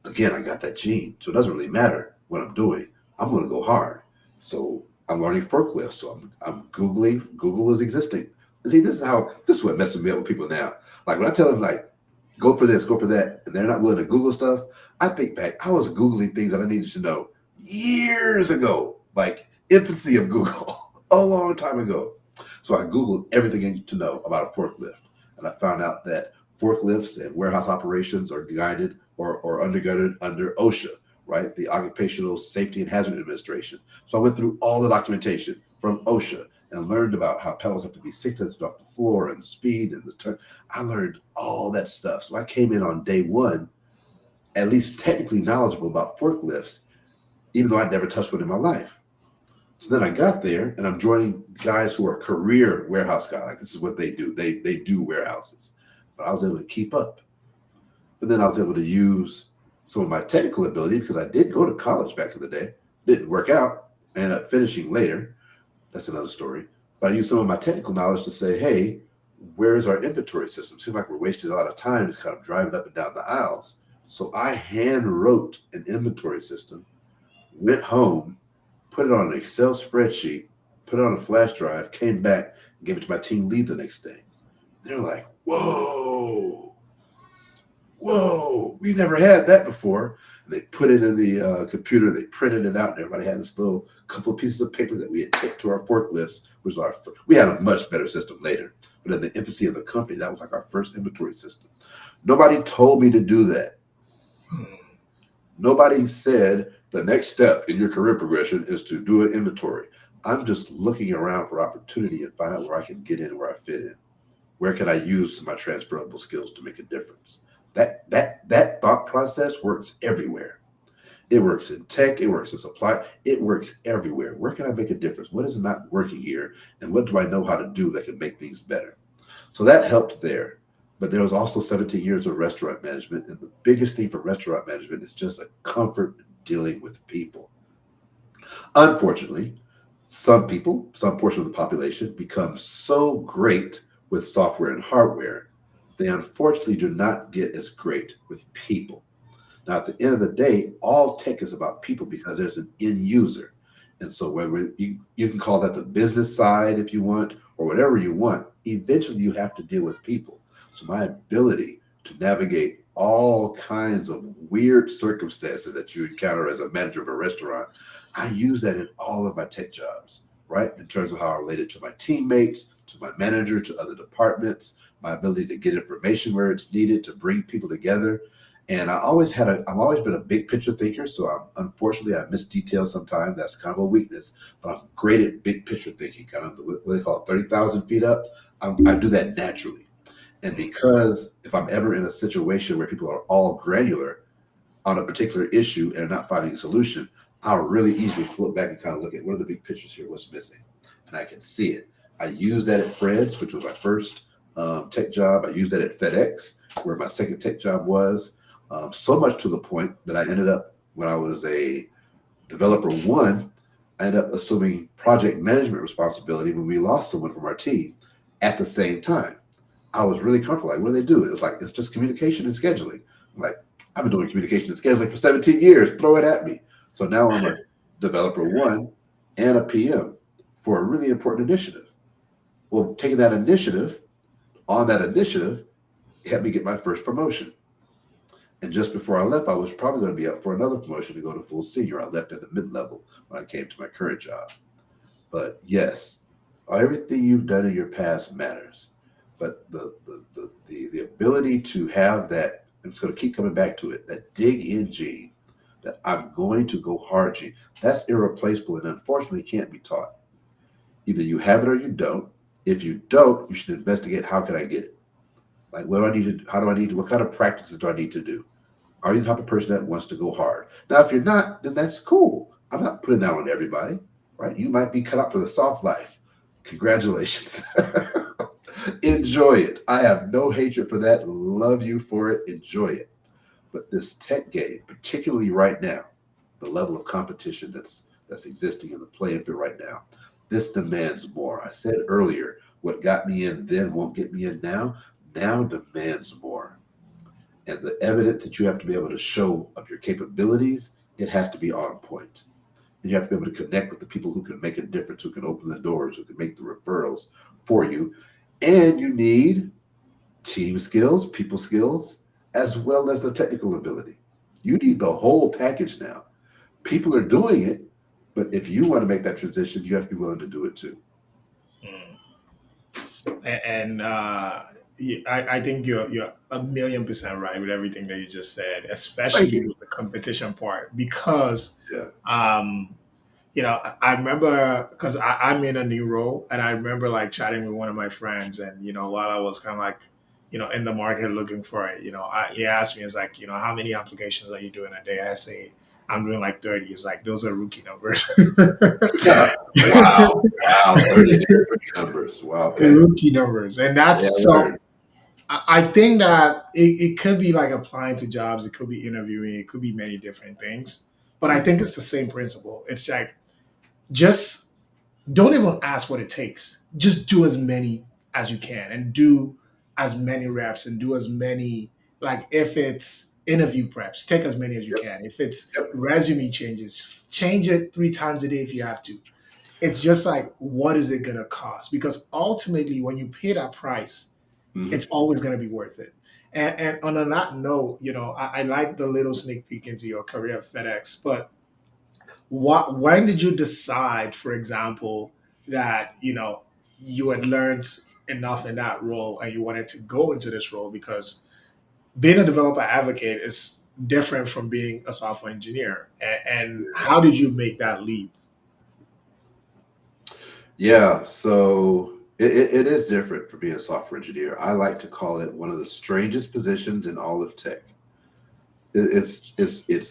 again, I got that gene. So it doesn't really matter what I'm doing. I'm going to go hard. So I'm learning forklifts. So I'm Googling. Google is existing. See, this is what messes me up with people now. Like when I tell them, like, go for this, go for that, and they're not willing to Google stuff, I think back, I was Googling things that I needed to know years ago, like infancy of Google, a long time ago. So I Googled everything I need to know about a forklift. And I found out that forklifts and warehouse operations are guided or undergirded under OSHA, right? The Occupational Safety and Hazard Administration. So I went through all the documentation from OSHA and learned about how pedals have to be 6 inches off the floor and the speed and the turn. I learned all that stuff. So I came in on day one, at least technically knowledgeable about forklifts, even though I'd never touched one in my life. So then I got there and I'm joining guys who are career warehouse guys. Like this is what they do. They do warehouses. But I was able to keep up. But then I was able to use some of my technical ability because I did go to college back in the day. Didn't work out. I ended up finishing later. That's another story. But I used some of my technical knowledge to say, hey, where's our inventory system? Seems like we're wasting a lot of time just kind of driving up and down the aisles. So I hand wrote an inventory system, went home, put it on an Excel spreadsheet, put it on a flash drive, came back, and gave it to my team lead the next day. They're like, whoa, we never had that before. And they put it in the computer, they printed it out, and everybody had this little couple of pieces of paper that we had taped to our forklifts, which was we had a much better system later. But in the infancy of the company, that was like our first inventory system. Nobody told me to do that. Nobody said the next step in your career progression is to do an inventory. I'm just looking around for opportunity and find out where I can get in, where I fit in. Where can I use my transferable skills to make a difference? That thought process works everywhere. It works in tech, it works in supply, it works everywhere. Where can I make a difference? What is not working here? And what do I know how to do that can make things better? So that helped there. But there was also 17 years of restaurant management. And the biggest thing for restaurant management is just a comfort dealing with people. Unfortunately, some people, some portion of the population, become so great with software and hardware, they unfortunately do not get as great with people. Now, at the end of the day, all tech is about people because there's an end user. And so whether you can call that the business side if you want, or whatever you want, eventually you have to deal with people. So my ability to navigate all kinds of weird circumstances that you encounter as a manager of a restaurant, I use that in all of my tech jobs, right? In terms of how I relate to my teammates, to my manager, to other departments, my ability to get information where it's needed, to bring people together. And I've always been a big picture thinker. So unfortunately, I miss details sometimes. That's kind of a weakness, but I'm great at big picture thinking, kind of what they call it, 30,000 feet up. I do that naturally. And because if I'm ever in a situation where people are all granular on a particular issue and not finding a solution, I'll really easily flip back and kind of look at what are the big pictures here, what's missing, and I can see it. I used that at Fred's, which was my first tech job. I used that at FedEx, where my second tech job was. So much to the point that I ended up, when I was a developer one, I ended up assuming project management responsibility when we lost someone from our team at the same time. I was really comfortable. Like, what do they do? It was like, it's just communication and scheduling. I'm like, I've been doing communication and scheduling for 17 years. Throw it at me. So now I'm a developer one and a PM for a really important initiative. Well, taking that initiative, on that initiative, helped me get my first promotion. And just before I left, I was probably going to be up for another promotion to go to full senior. I left at the mid-level when I came to my current job. But yes, everything you've done in your past matters. But the ability to have that, I'm just going to keep coming back to it, that dig in gene, that I'm going to go hard gene, that's irreplaceable and unfortunately can't be taught. Either you have it or you don't. If you don't, you should investigate, how can I get it? Like, what do I need to, how do I need to, what kind of practices do I need to do? Are you the type of person that wants to go hard? Now, if you're not, then that's cool. I'm not putting that on everybody, right? You might be cut out for the soft life. Congratulations. Enjoy it. I have no hatred for that. Love you for it. Enjoy it. But this tech game, particularly right now, the level of competition that's existing in the playing field right now, this demands more. I said earlier, what got me in then won't get me in now. Now demands more. And the evidence that you have to be able to show of your capabilities, it has to be on point. And you have to be able to connect with the people who can make a difference, who can open the doors, who can make the referrals for you. And you need team skills, people skills, as well as the technical ability. You need the whole package now. People are doing it, but if you want to make that transition, you have to be willing to do it too. Mm. And I think you're 1,000,000% right with everything that you just said, Thank especially you. with the competition part, because Yeah. um, I remember because I'm in a new role, and I remember like chatting with one of my friends, and while I was kind of like, in the market looking for it, he asked me, it's like, how many applications are you doing a day? I say, I'm doing like 30. It's like, those are rookie numbers. Wow. Wow. 30 numbers. Wow. Okay. Rookie numbers. And Yeah, that's so word. I think that it could be like applying to jobs, it could be interviewing, it could be many different things. But I Mhm. think it's the same principle. It's like, just don't even ask what it takes. Just do as many as you can, and do as many reps, and do as many, like, if it's interview preps, take as many as you Yep. can. If it's Yep. resume changes, change it 3 times a day if you have to. It's just like, what is it going to cost? Because ultimately, when you pay that price, Mhm. it's always going to be worth it. And on that note, I like the little sneak peek into your career at FedEx, but when did you decide, for example, that you had learned enough in that role and you wanted to go into this role? Because being a developer advocate is different from being a software engineer. And how did you make that leap? Yeah, so it is different for being a software engineer. I like to call it one of the strangest positions in all of tech. It's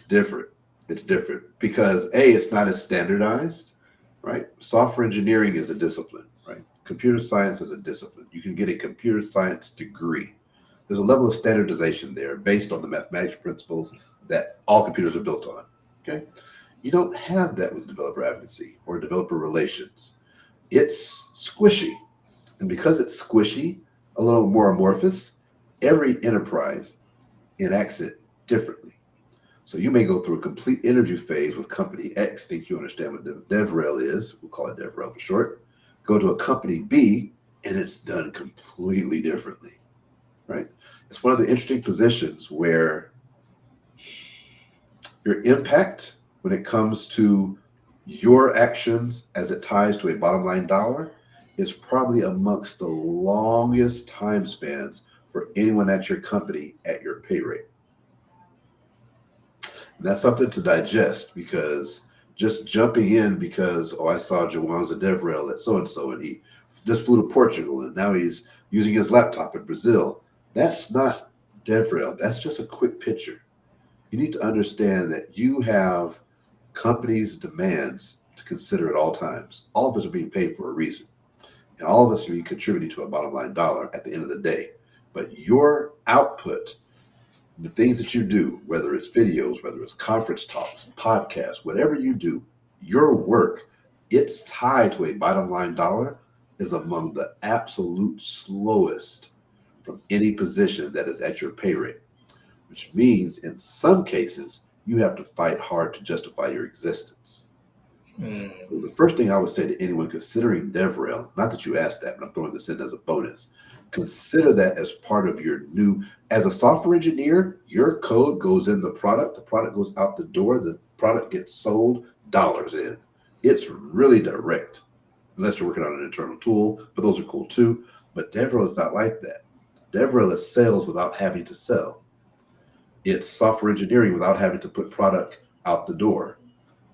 different. It's different because A, it's not as standardized, right? Software engineering is a discipline, right? Computer science is a discipline. You can get a computer science degree. There's a level of standardization there based on the mathematics principles that all computers are built on. Okay. You don't have that with developer advocacy or developer relations. It's squishy. And because it's squishy, a little more amorphous, every enterprise enacts it differently. So you may go through a complete interview phase with company X, think you understand what DevRel is, we'll call it DevRel for short, go to a company B, and it's done completely differently, right? It's one of the interesting positions where your impact when it comes to your actions as it ties to a bottom line dollar is probably amongst the longest time spans for anyone at your company at your pay rate. And that's something to digest because just jumping in because, oh, I saw Jawan's a DevRel at so and so, and he just flew to Portugal and now he's using his laptop in Brazil. That's not DevRel. That's just a quick picture. You need to understand that you have companies' demands to consider at all times. All of us are being paid for a reason, and all of us are being contributing to a bottom line dollar at the end of the day. But your output, the things that you do, whether it's videos, whether it's conference talks, podcasts, whatever you do, your work, it's tied to a bottom line dollar, is among the absolute slowest from any position that is at your pay rate, which means in some cases, you have to fight hard to justify your existence. Mm. So the first thing I would say to anyone considering DevRel, not that you asked that, but I'm throwing this in as a bonus, consider that as part of your new, as a software engineer, your code goes in the product goes out the door, the product gets sold, dollars in. It's really direct, unless you're working on an internal tool, but those are cool too. But DevRel is not like that. DevRel is sales without having to sell. It's software engineering without having to put product out the door.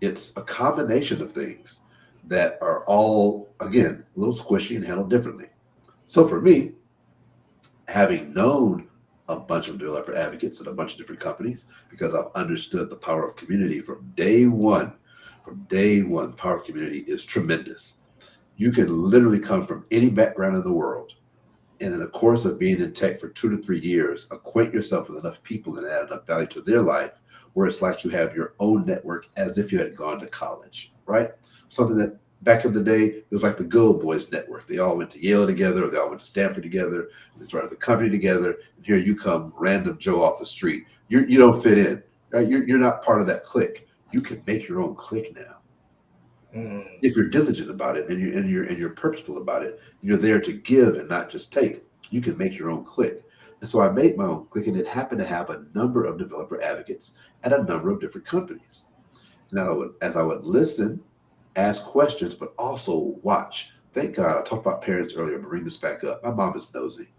It's a combination of things that are all, again, a little squishy and handled differently. So for me, having known a bunch of developer advocates at a bunch of different companies, because I've understood the power of community from day one, the power of community is tremendous. You can literally come from any background in the world And in the course of being in tech for 2 to 3 years, acquaint yourself with enough people and add enough value to their life where it's like you have your own network as if you had gone to college, right? Something that back in the day, it was like the good old boys network. They all went to Yale together, or they all went to Stanford together, they started the company together. And here you come, random Joe off the street. You don't fit in, right? You're not part of that clique. You can make your own clique now Mm. if you're diligent about it and you're purposeful about it. You're there to give and not just take. You can make your own clique. And so I made my own clique, and it happened to have a number of developer advocates at a number of different companies. Now, as I would listen, ask questions, but also watch. Thank God I talked about parents earlier, but bring this back up. My mom is nosy.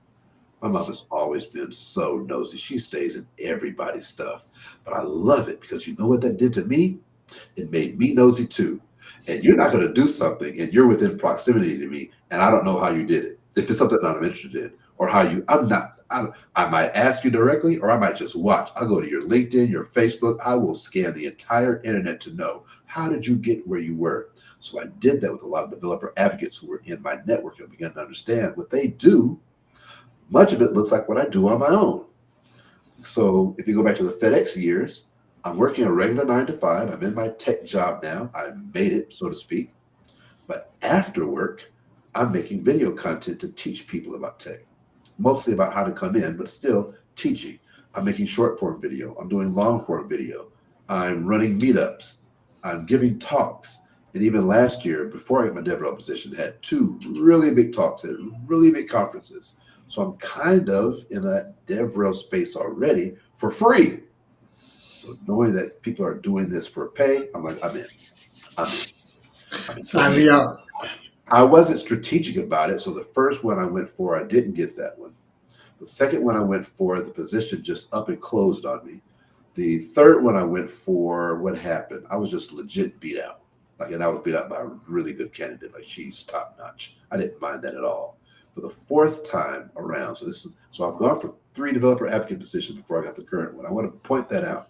My mom has always been so nosy. She stays in everybody's stuff. But I love it because you know what that did to me? It made me nosy too. And you're not going to do something and you're within proximity to me, and I don't know how you did it. If it's something that I'm interested in, or how you, I'm not, I might ask you directly, or I might just watch. I'll go to your LinkedIn, your Facebook. I will scan the entire internet to know how did you get where you were. So I did that with a lot of developer advocates who were in my network and began to understand what they do. Much of it looks like what I do on my own. So if you go back to the FedEx years, I'm working a regular 9 to 5. I'm in my tech job now. I made it, so to speak. But after work, I'm making video content to teach people about tech, mostly about how to come in, but still teaching. I'm making short form video. I'm doing long form video. I'm running meetups. I'm giving talks. And even last year, before I got my DevRel position, had 2 really big talks at really big conferences. So I'm kind of in a DevRel space already for free. So knowing that people are doing this for pay, I'm like, I'm in. I'm in. I'm in. Sign me up. I wasn't strategic about it. So the first one I went for, I didn't get that one. The second one I went for, the position just up and closed on me. The third one I went for, what happened? I was just legit beat out. And I was beat out by a really good candidate. Like, she's top notch. I didn't mind that at all. But the fourth time around, so I've gone for 3 developer advocate positions before I got the current one. I want to point that out.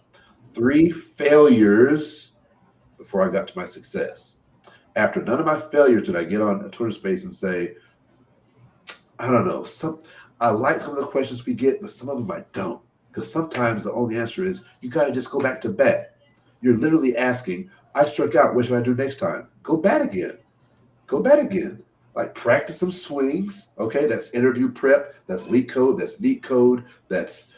3 failures before I got to my success. After none of my failures did I get on a Twitter space and say, I don't know, I like some of the questions we get, but some of them I don't. Because sometimes the only answer is you got to just go back to bat. You're literally asking, I struck out, what should I do next time? Go bat again. Go bat again. Like, practice some swings. Okay, that's interview prep. That's leak code. That's neat code. That's,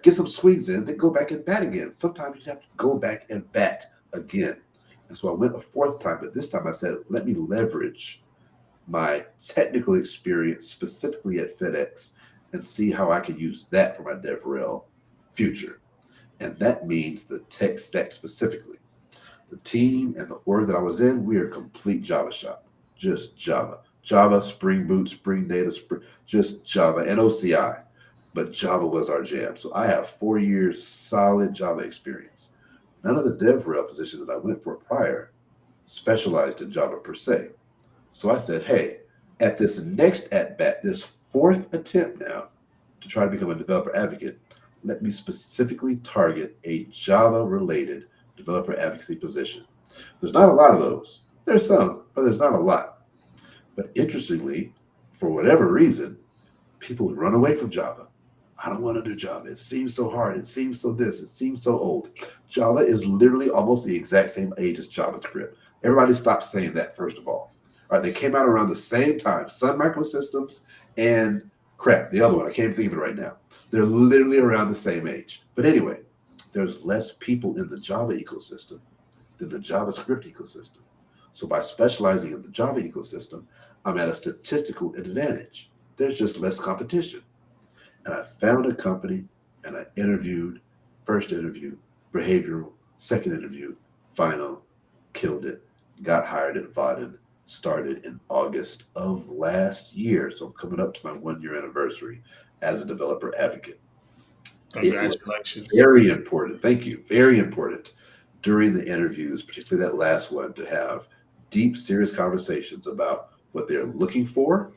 get some swings in, then go back and bat again. Sometimes you just have to go back and bat again. And so I went a fourth time, but this time I said, let me leverage my technical experience specifically at FedEx and see how I can use that for my DevRel future. And that means the tech stack specifically. The team and the org that I was in, we are a complete Java shop. Just Java. Java, Spring Boot, Spring Data, just Java, and OCI. But Java was our jam. So I have 4 years solid Java experience. None of the DevRel positions that I went for prior specialized in Java per se. So I said, hey, at this next at-bat, this 4th attempt now to try to become a developer advocate, let me specifically target a Java-related developer advocacy position. There's not a lot of those. There's some, but there's not a lot. But interestingly, for whatever reason, people run away from Java. I don't want to do Java. It seems so hard. It seems so this. It seems so old. Java is literally almost the exact same age as JavaScript. Everybody stopped saying that, first of all. All right, they came out around the same time. Sun Microsystems and the other one. I can't even think of it right now. They're literally around the same age. But anyway, there's less people in the Java ecosystem than the JavaScript ecosystem. So by specializing in the Java ecosystem, I'm at a statistical advantage. There's just less competition. And I found a company and I interviewed, first interview, behavioral, second interview, final, killed it, got hired at Vaden, started in August of last year. So I'm coming up to my 1-year anniversary as a developer advocate. It was Congratulations. very important. Thank you. Very important during the interviews, particularly that last one, to have deep, serious conversations about what they're looking for,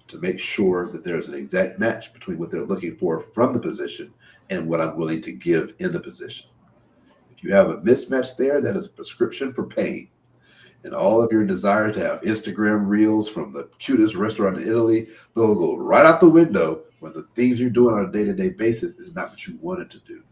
to make sure that there's an exact match between what they're looking for from the position and what I'm willing to give in the position. If you have a mismatch there, that is a prescription for pain. And all of your desire to have Instagram reels from the cutest restaurant in Italy, they'll go right out the window when the things you're doing on a day-to-day basis is not what you wanted to do.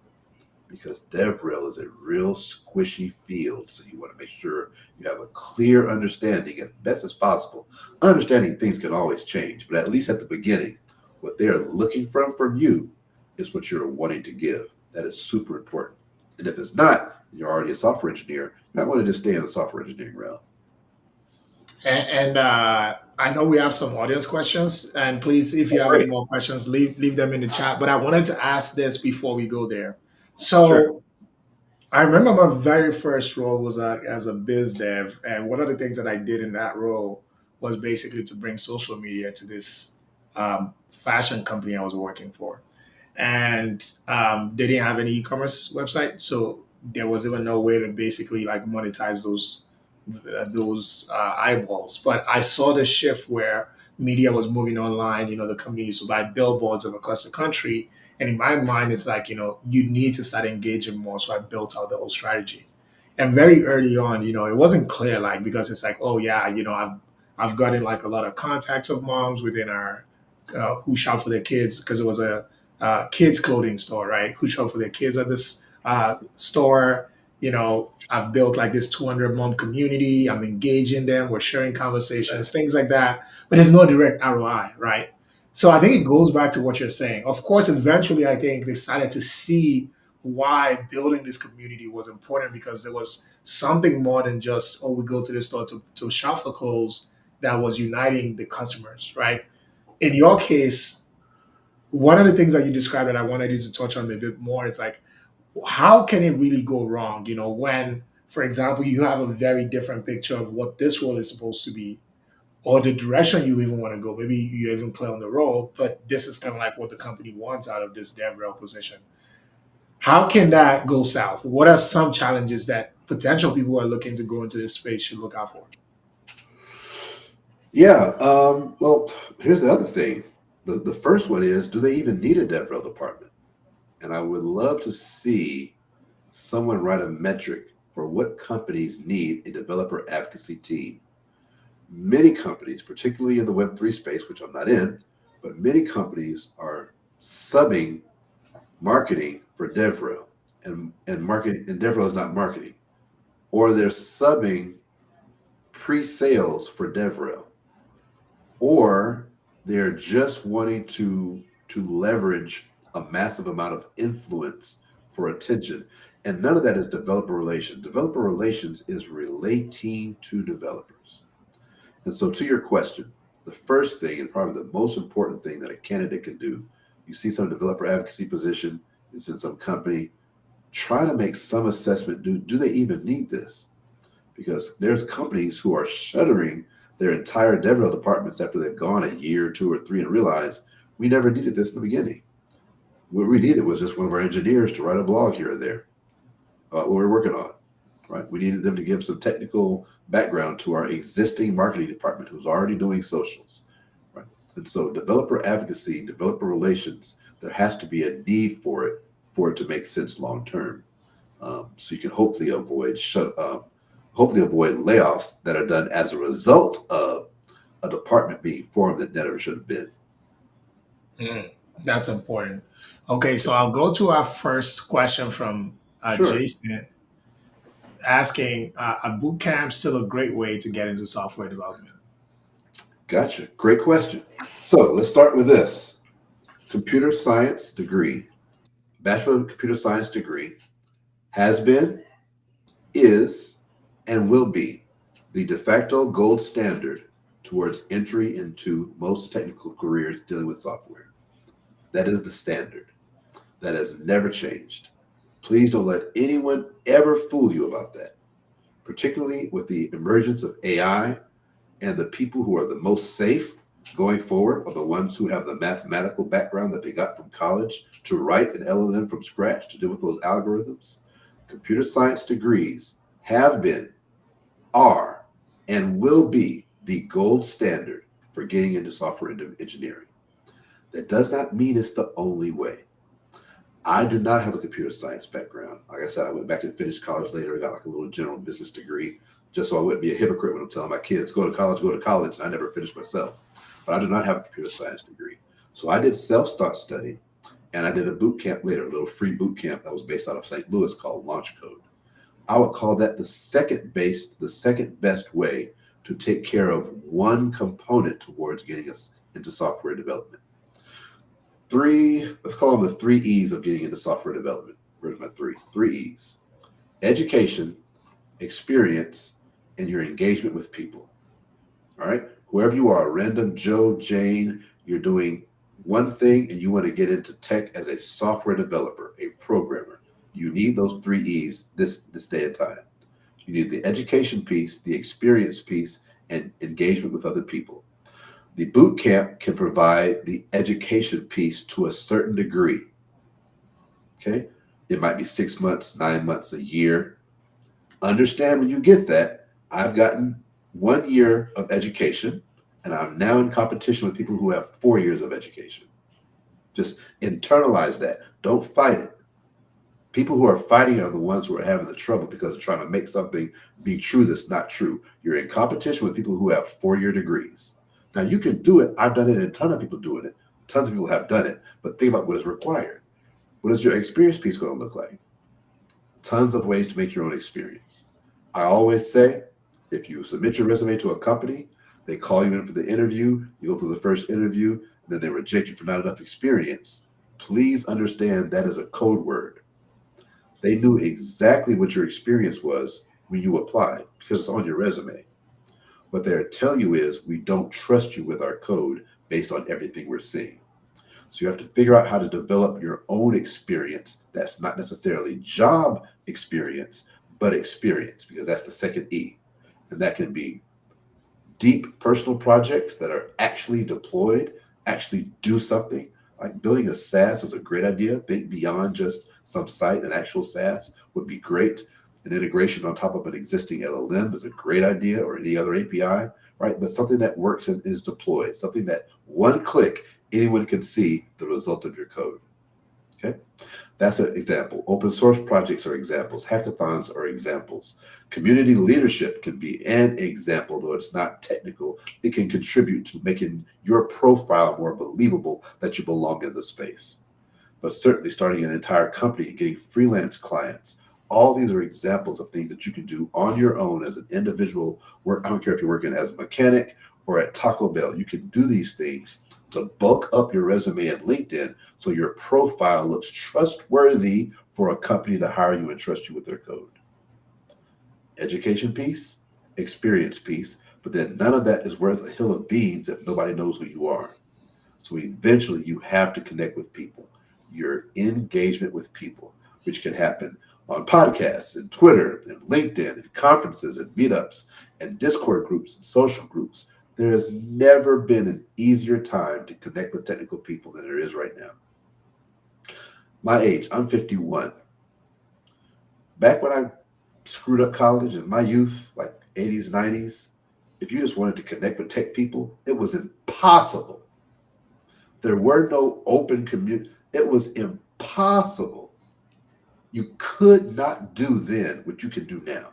Because DevRel is a real squishy field. So you want to make sure you have a clear understanding as best as possible. Understanding things can always change, but at least at the beginning, what they're looking from you is what you're wanting to give. That is super important. And if it's not, and you're already a software engineer, you might want to just stay in the software engineering realm. And I know we have some audience questions, and please, if you Oh, have any great. more questions, leave them in the chat. But I wanted to ask this before we go there. Sure. So I remember my very first role was as a biz dev, and one of the things that I did in that role was basically to bring social media to this fashion company I was working for, and they didn't have any e-commerce website, so there was even no way to basically like monetize those eyeballs. But I saw the shift where media was moving online. The company used to buy billboards across the country, and in my mind, it's like you need to start engaging more. So I built out the whole strategy, and very early on, it wasn't clear, like because it's like, oh yeah, I've gotten like a lot of contacts of moms within our who shop for their kids, because it was a kids clothing store, right? Who shop for their kids at this store. I've built like this 200 mom community. I'm engaging them. We're sharing Right. conversations, things like that. But there's no direct ROI, right? So I think it goes back to what you're saying. Of course, eventually, I think they started to see why building this community was important, because there was something more than just, oh, we go to the store to shop for clothes, that was uniting the customers, right? In your case, one of the things that you described that I wanted you to touch on a bit more is like, how can it really go wrong? When, for example, you have a very different picture of what this role is supposed to be, or the direction you even want to go. Maybe you even play on the role, but this is kind of like what the company wants out of this dev rel position. How can that go south? What are some challenges that potential people who are looking to go into this space should look out for? Yeah. Well, here's the other thing. The first one is, do they even need a DevRel department? And I would love to see someone write a metric for what companies need a developer advocacy team. Many companies, particularly in the Web3 space, which I'm not in, but many companies are subbing marketing for DevRel, and marketing and DevRel is not marketing, or they're subbing pre-sales for DevRel, or they're just wanting to leverage a massive amount of influence for attention. And none of that is developer relations. Developer relations is relating to developers. And so, to your question, the first thing and probably the most important thing that a candidate can do, you see some developer advocacy position, it's in some company, try to make some assessment. Do they even need this? Because there's companies who are shuttering their entire DevRel departments after they've gone a year, 2 or 3, and realize we never needed this in the beginning. What we needed was just one of our engineers to write a blog here or there, what we're working on. Right? We needed them to give some technical background to our existing marketing department who's already doing socials. Right? And so developer advocacy, developer relations, there has to be a need for it to make sense long term. So you can hopefully avoid layoffs that are done as a result of a department being formed that never should have been. Mm, that's important. Okay, so I'll go to our first question from Sure. Jason, asking, are boot camps still a great way to get into software development? Gotcha. Great question. So let's start with this computer science degree, Bachelor of Computer Science degree, has been, is, and will be the de facto gold standard towards entry into most technical careers dealing with software. That is the standard. That has never changed. Please don't let anyone ever fool you about that, particularly with the emergence of AI, and the people who are the most safe going forward are the ones who have the mathematical background that they got from college to write an LLM from scratch to deal with those algorithms. Computer science degrees have been, are, and will be the gold standard for getting into software engineering. That does not mean it's the only way. I do not have a computer science background. Like I said, I went back and finished college later. I got like a little general business degree, just so I wouldn't be a hypocrite when I'm telling my kids, go to college, go to college. And I never finished myself. But I do not have a computer science degree. So I did self-start study, and I did a boot camp later, a little free boot camp that was based out of St. Louis called LaunchCode. I would call that the second best way to take care of one component towards getting us into software development. Let's call them the three E's of getting into software development. Where's my three? Three E's: education, experience, and your engagement with people. All right. Whoever you are, random Joe, Jane, you're doing one thing and you want to get into tech as a software developer, a programmer. You need those three E's this day and time. You need the education piece, the experience piece, and engagement with other people. The boot camp can provide the education piece to a certain degree. Okay. It might be 6 months, 9 months, a year. Understand when you get that, I've gotten 1 year of education and I'm now in competition with people who have 4 years of education. Just internalize that. Don't fight it. People who are fighting are the ones who are having the trouble because they're trying to make something be true that's not true. You're in competition with people who have 4 year degrees. Now you can do it. I've done it, and a ton of people doing it. Tons of people have done it. But think about what is required. What is your experience piece going to look like? Tons of ways to make your own experience. I always say, if you submit your resume to a company, they call you in for the interview, you go through the first interview, then they reject you for not enough experience. Please understand that is a code word. They knew exactly what your experience was when you applied because it's on your resume. What they're telling you is, we don't trust you with our code based on everything we're seeing. So you have to figure out how to develop your own experience. That's not necessarily job experience, but experience, because that's the second E. And that can be deep personal projects that are actually deployed, actually do something. Like building a SaaS is a great idea. Think beyond just some site. An actual SaaS would be great. An integration on top of an existing LLM is a great idea, or any other API, right? But something that works and is deployed, something that one click, anyone can see the result of your code. Okay, that's an example. Open source projects are examples. Hackathons are examples. Community leadership can be an example, though it's not technical. It can contribute to making your profile more believable that you belong in the space. But certainly starting an entire company and getting freelance clients, all these are examples of things that you can do on your own as an individual. I don't care if you're working as a mechanic or at Taco Bell. You can do these things to bulk up your resume at LinkedIn so your profile looks trustworthy for a company to hire you and trust you with their code. Education piece, experience piece, but then none of that is worth a hill of beans if nobody knows who you are. So eventually you have to connect with people. Your engagement with people, which can happen on podcasts and Twitter and LinkedIn and conferences and meetups and Discord groups and social groups. There has never been an easier time to connect with technical people than there is right now. My age, I'm 51. Back when I screwed up college in my youth, like 80s, 90s, if you just wanted to connect with tech people, it was impossible. There were no open community. It was impossible. You could not do then what you can do now,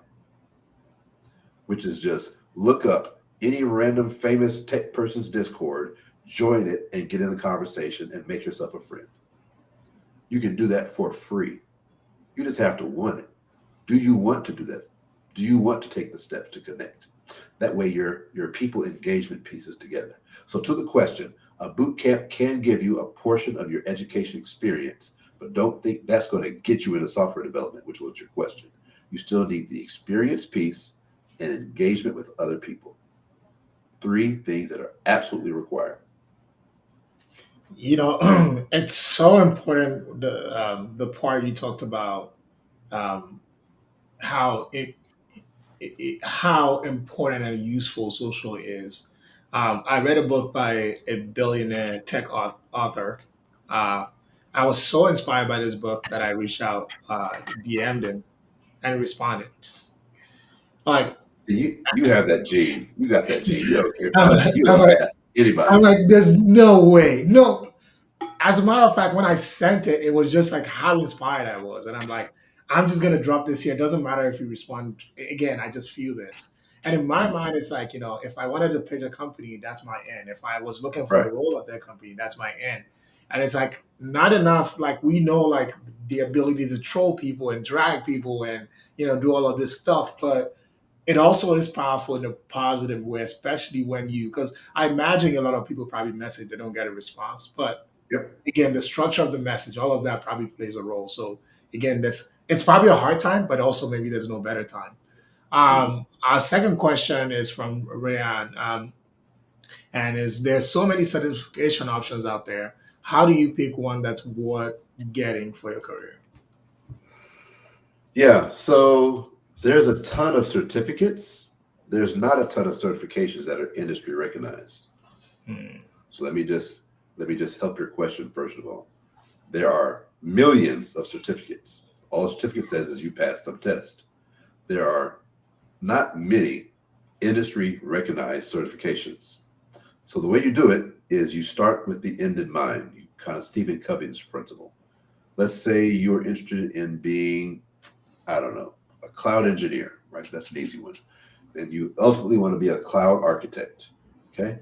which is just look up any random famous tech person's Discord, join it, and get in the conversation and make yourself a friend. You can do that for free. You just have to want it. Do you want to do that? Do you want to take the steps to connect? That way your people engagement pieces together. So to the question, a boot camp can give you a portion of your education experience, but don't think that's going to get you into software development, which was your question. You still need the experience piece and engagement with other people. 3 things that are absolutely required. It's so important, the part you talked about, um, how how important and useful social is. I read a book by a billionaire tech author. Uh, I was so inspired by this book that I reached out, DM'd him, and he responded. Like, See, you have that gene. You got that gene. You don't care. I'm Honestly, like, you I'm will like, ask I'm anybody. like, there's no way, no. as a matter of fact, when I sent it, it was just like how inspired I was. And I'm like, I'm just going to drop this here. It doesn't matter if you respond. Again, I just feel this. And in my mind, it's like, if I wanted to pitch a company, that's my end. If I was looking for a Right. role at that company, that's my end. And it's like, not enough. Like, we know, like, the ability to troll people and drag people and, do all of this stuff. But it also is powerful in a positive way, especially because I imagine a lot of people probably message, they don't get a response. But Yep. again, the structure of the message, all of that probably plays a role. So again, this it's probably a hard time, but also maybe there's no better time. Mm. Our second question is from Rayan, and is there's so many certification options out there. How do you pick one that's worth getting for your career? Yeah. So there's a ton of certificates. There's not a ton of certifications that are industry recognized. Hmm. So let me just help your question first of all. There are millions of certificates. All a certificate says is you passed some test. There are not many industry recognized certifications. So the way you do it is you start with the end in mind. You kind of Stephen Covey's principle. Let's say you're interested in being, I don't know, a cloud engineer, right? That's an easy one. And you ultimately want to be a cloud architect. Okay.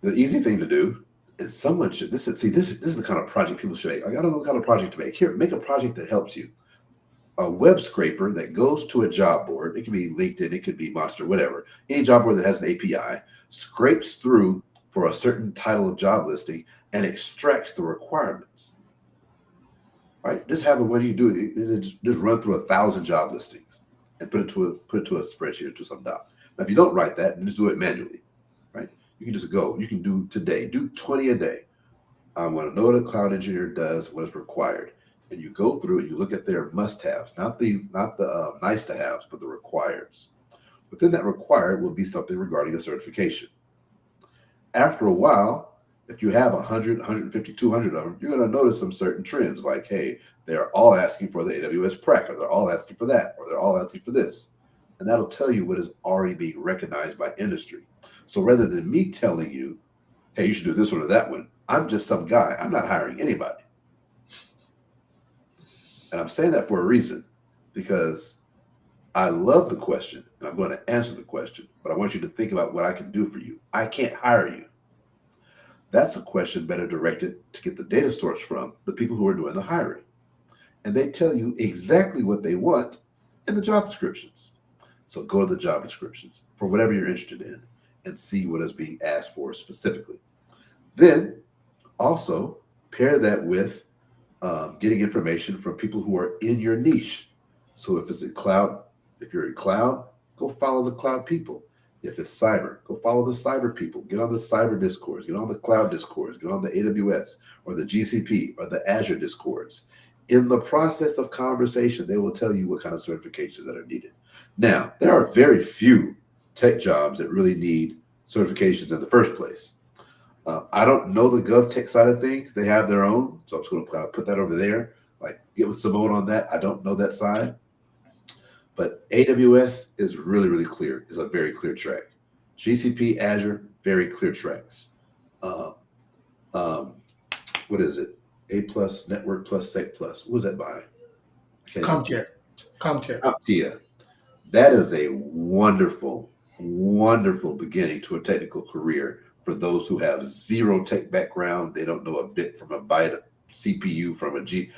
The easy thing to do is someone should this is the kind of project people should make. Like, I don't know what kind of project to make. Here, make a project that helps you. A web scraper that goes to a job board. It could be LinkedIn, it could be Monster, whatever. Any job board that has an API scrapes through for a certain title of job listing and extracts the requirements. Right? Just have it. What do you do? Just run through 1,000 job listings and put it to a spreadsheet or to some doc. Now, if you don't write that, then just do it manually. Right? You can just go. You can do today. Do 20 a day. I want to know what a cloud engineer does, what is required, and you go through it. You look at their must-haves, not the nice to haves, but the requires. Within that required will be something regarding a certification. After a while, if you have 100, 150, 200 of them, you're going to notice some certain trends like, hey, they're all asking for the AWS Prac, or they're all asking for that, or they're all asking for this. And that'll tell you what is already being recognized by industry. So rather than me telling you, hey, you should do this one or that one, I'm just some guy. I'm not hiring anybody. And I'm saying that for a reason, because I love the question and I'm going to answer the question, but I want you to think about what I can do for you. I can't hire you. That's a question better directed to get the data source from the people who are doing the hiring. And they tell you exactly what they want in the job descriptions. So go to the job descriptions for whatever you're interested in and see what is being asked for specifically. Then also pair that with getting information from people who are in your niche. So if you're in cloud, go follow the cloud people. If it's cyber, go follow the cyber people. Get on the cyber discourse, get on the cloud discourse, get on the AWS or the GCP or the Azure discourse. In the process of conversation, they will tell you what kind of certifications that are needed. Now, there are very few tech jobs that really need certifications in the first place. I don't know the GovTech side of things. They have their own. So I'm just going to kind of put that over there. Like, get with Simone on that. I don't know that side. But AWS is really, really clear. It's a very clear track. GCP, Azure, very clear tracks. Um, um, what is it? A plus, Network plus, Sec plus. What was that by? I can't even think. CompTIA. CompTIA. CompTIA. That is a wonderful, wonderful beginning to a technical career for those who have zero tech background. They don't know a bit from a byte of CPU from a G.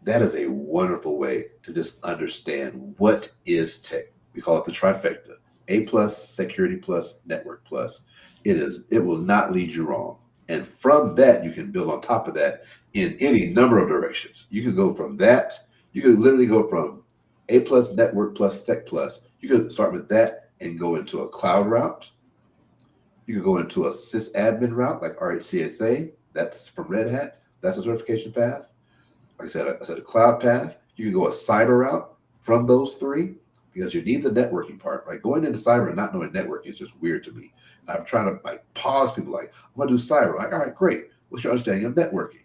That is a wonderful way to just understand what is tech. We call it the trifecta: A plus, security plus, network plus. It will not lead you wrong. And from that, you can build on top of that in any number of directions. You can go from that, you could literally go from A plus, network plus, sec plus. You could start with that and go into a cloud route. You could go into a sysadmin route like RHCSA. That's from Red Hat. That's a certification path. Like I said a cloud path. You can go a cyber route from those three because you need the networking part. Like, going into cyber and not knowing networking is just weird to me. And I'm trying to like pause people like, I'm gonna do cyber. Like, all right, great. What's your understanding of networking?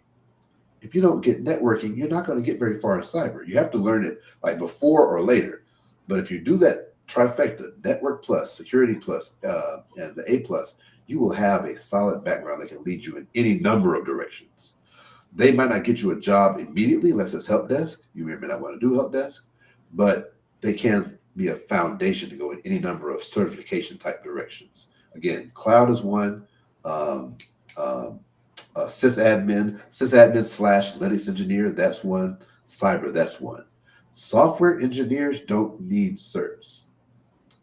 If you don't get networking, you're not going to get very far in cyber. You have to learn it like before or later. But if you do that trifecta, network plus, security plus, and the A plus, you will have a solid background that can lead you in any number of directions. They might not get you a job immediately unless it's help desk. You may or may not want to do help desk, but they can be a foundation to go in any number of certification type directions. Again, cloud is one. Um, um, sysadmin slash Linux engineer, that's one. Cyber, that's one. Software engineers don't need certs.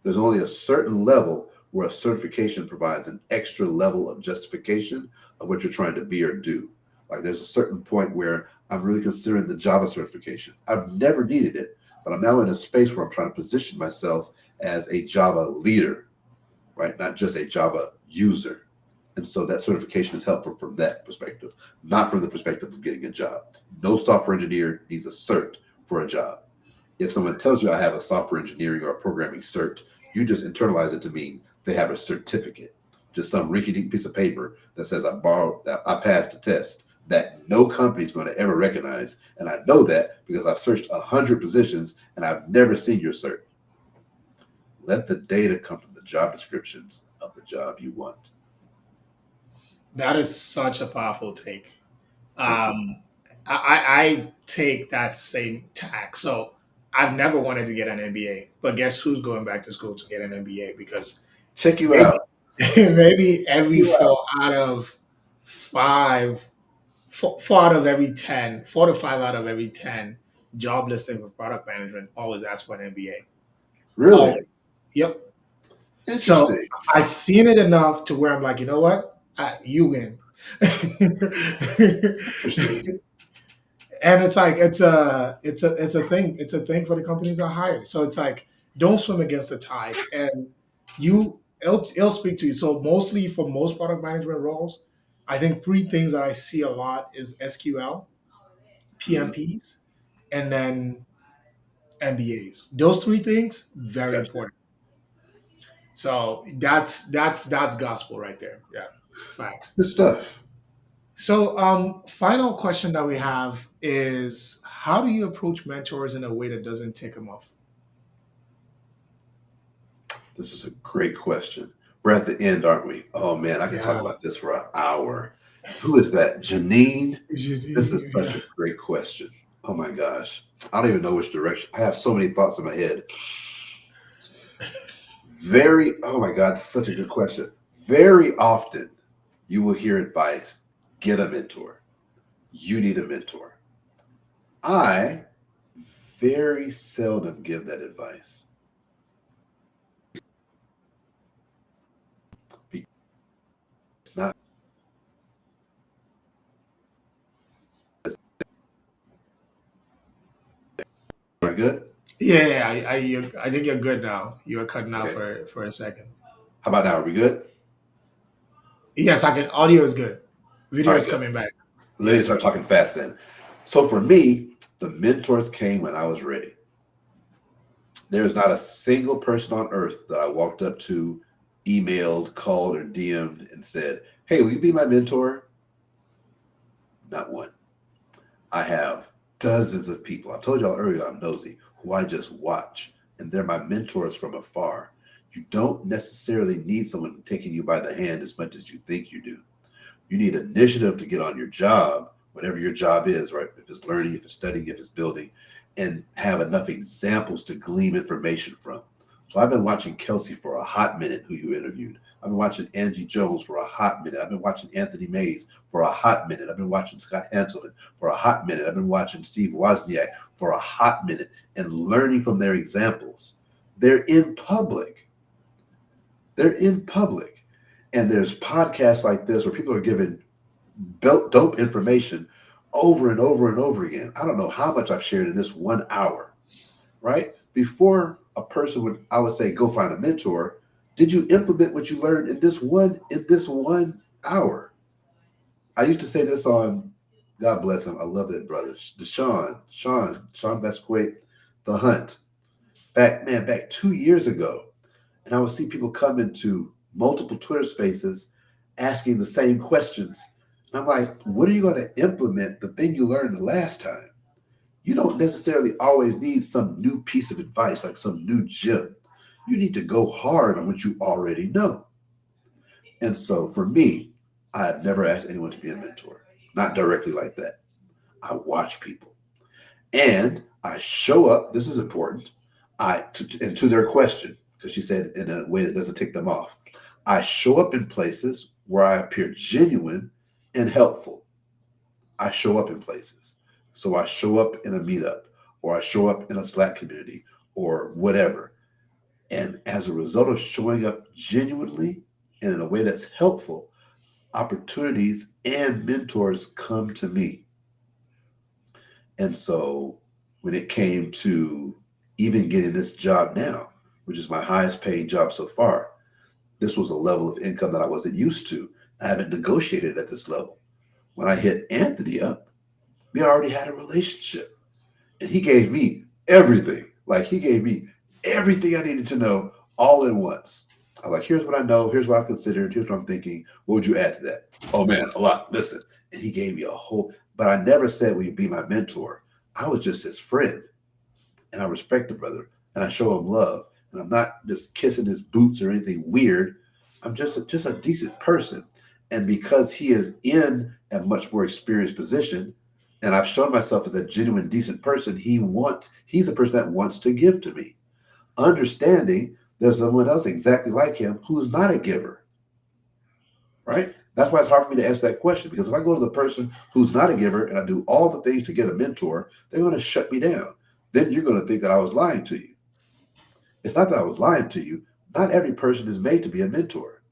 There's only a certain level where a certification provides an extra level of justification of what you're trying to be or do. Like there's a certain point where I'm really considering the Java certification. I've never needed it, but I'm now in a space where I'm trying to position myself as a Java leader, right? Not just a Java user. And so that certification is helpful from that perspective, not from the perspective of getting a job. No software engineer needs a cert for a job. If someone tells you I have a software engineering or a programming cert, you just internalize it to mean they have a certificate, just some rinky-dink piece of paper that says that I passed a test that no company is going to ever recognize. And I know that because I've searched 100 positions and I've never seen your cert. Let the data come from the job descriptions of the job you want. That is such a powerful take. Thank you. I take that same tack. So I've never wanted to get an MBA, but guess who's going back to school to get an MBA? Because Check you maybe out. maybe every You out. out of five, 4 out of every 10, 4 to 5 out of every 10 job listing for product management always ask for an MBA. Really Always. Yep. So interesting. I've seen it enough to where I'm like, you know what? You win. Interesting. And it's like it's a thing for the companies that hire. So it's like don't swim against the tide, and it'll speak to you. So mostly for most product management roles, I think three things that I see a lot is SQL, Mhm. PMPs, and then MBAs. Those three things very Gotcha. important. So that's gospel right there. Yeah, facts. Good stuff. So, final question that we have is how do you approach mentors in a way that doesn't tick them off? This is a great question. We're at the end, aren't we? Oh man, I could talk Yeah. about this for an hour. Who is that? Janine? This is such Yeah. a great question. Oh my gosh. I don't even know which direction. I have so many thoughts in my head. Oh my God, such a good question. Very often you will hear advice get a mentor. You need a mentor. I very seldom give that advice because it's not am I good. Yeah, I think you're good now. You were cutting out Okay. for a second. How about now? Are we good? Yes, I can. Audio is good. All Video right, is good. coming back. Let me Yeah. start talking fast then. So for me, the mentors came when I was ready. There's not a single person on earth that I walked up to, emailed, called, or DM'd and said, "Hey, will you be my mentor?" Not one. I have dozens of people. I told y'all earlier I'm nosy, who I just watch, and they're my mentors from afar. You don't necessarily need someone taking you by the hand as much as you think you do. You need initiative to get on your job, whatever your job is, right? If it's learning, if it's studying, if it's building, and have enough examples to glean information from. So I've been watching Kelsey for a hot minute, who you interviewed. I've been watching Angie Jones for a hot minute. I've been watching Anthony Mays for a hot minute. I've been watching Scott Hanselman for a hot minute. I've been watching Steve Wozniak for a hot minute and learning from their examples. They're in public. They're in public. And there's podcasts like this where people are giving dope information over and over and over again. I don't know how much I've shared in this 1 hour, right? Before a person would, I would say, go find a mentor. Did you implement what you learned in this 1 hour? I used to say this on, God bless him. I love that brother, Sean Besquate, The Hunt. Back 2 years ago, and I would see people come into multiple Twitter spaces asking the same questions. And I'm like, what are you going to implement the thing you learned the last time? You don't necessarily always need some new piece of advice, like some new gem. You need to go hard on what you already know. And so for me, I have never asked anyone to be a mentor. not directly like that. I watch people and I show up. This is important. And to their question, because she said in a way that doesn't take them off, I show up in places where I appear genuine and helpful. I show up in places. So I show up in a meetup or I show up in a Slack community or whatever. And as a result of showing up genuinely and in a way that's helpful, opportunities and mentors come to me. And so when it came to even getting this job now, which is my highest paying job so far, this was a level of income that I wasn't used to. I haven't negotiated at this level. When I hit Anthony up, we already had a relationship. And he gave me everything. Like he gave me everything I needed to know all at once. I was like, here's what I know, here's what I've considered, here's what I'm thinking. What would you add to that? Oh man, a lot. Listen. And he gave me a whole, but I never said, will you be my mentor? I was just his friend. And I respect the brother and I show him love. And I'm not just kissing his boots or anything weird. I'm just a decent person. And because he is in a much more experienced position, and I've shown myself as a genuine, decent person, he's a person that wants to give to me. Understanding there's someone else exactly like him who's not a giver, right? That's why it's hard for me to answer that question, because if I go to the person who's not a giver and I do all the things to get a mentor, they're going to shut me down. Then you're going to think that I was lying to you. It's not that I was lying to you. Not every person is made to be a mentor.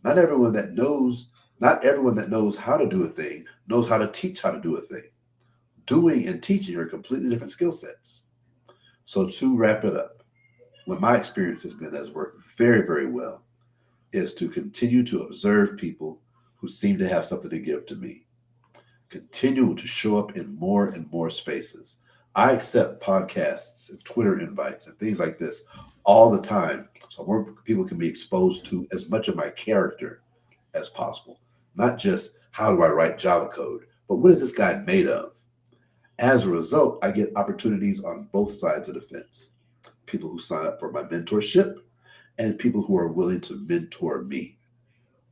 Not everyone that knows, not everyone that knows how to do a thing knows how to teach how to do a thing. Doing and teaching are completely different skill sets. So to wrap it up, what my experience has been that has worked very, very well is to continue to observe people who seem to have something to give to me. Continue to show up in more and more spaces. I accept podcasts and Twitter invites and things like this all the time, so more people can be exposed to as much of my character as possible. Not just how do I write Java code, but what is this guy made of? As a result, I get opportunities on both sides of the fence. People who sign up for my mentorship and people who are willing to mentor me.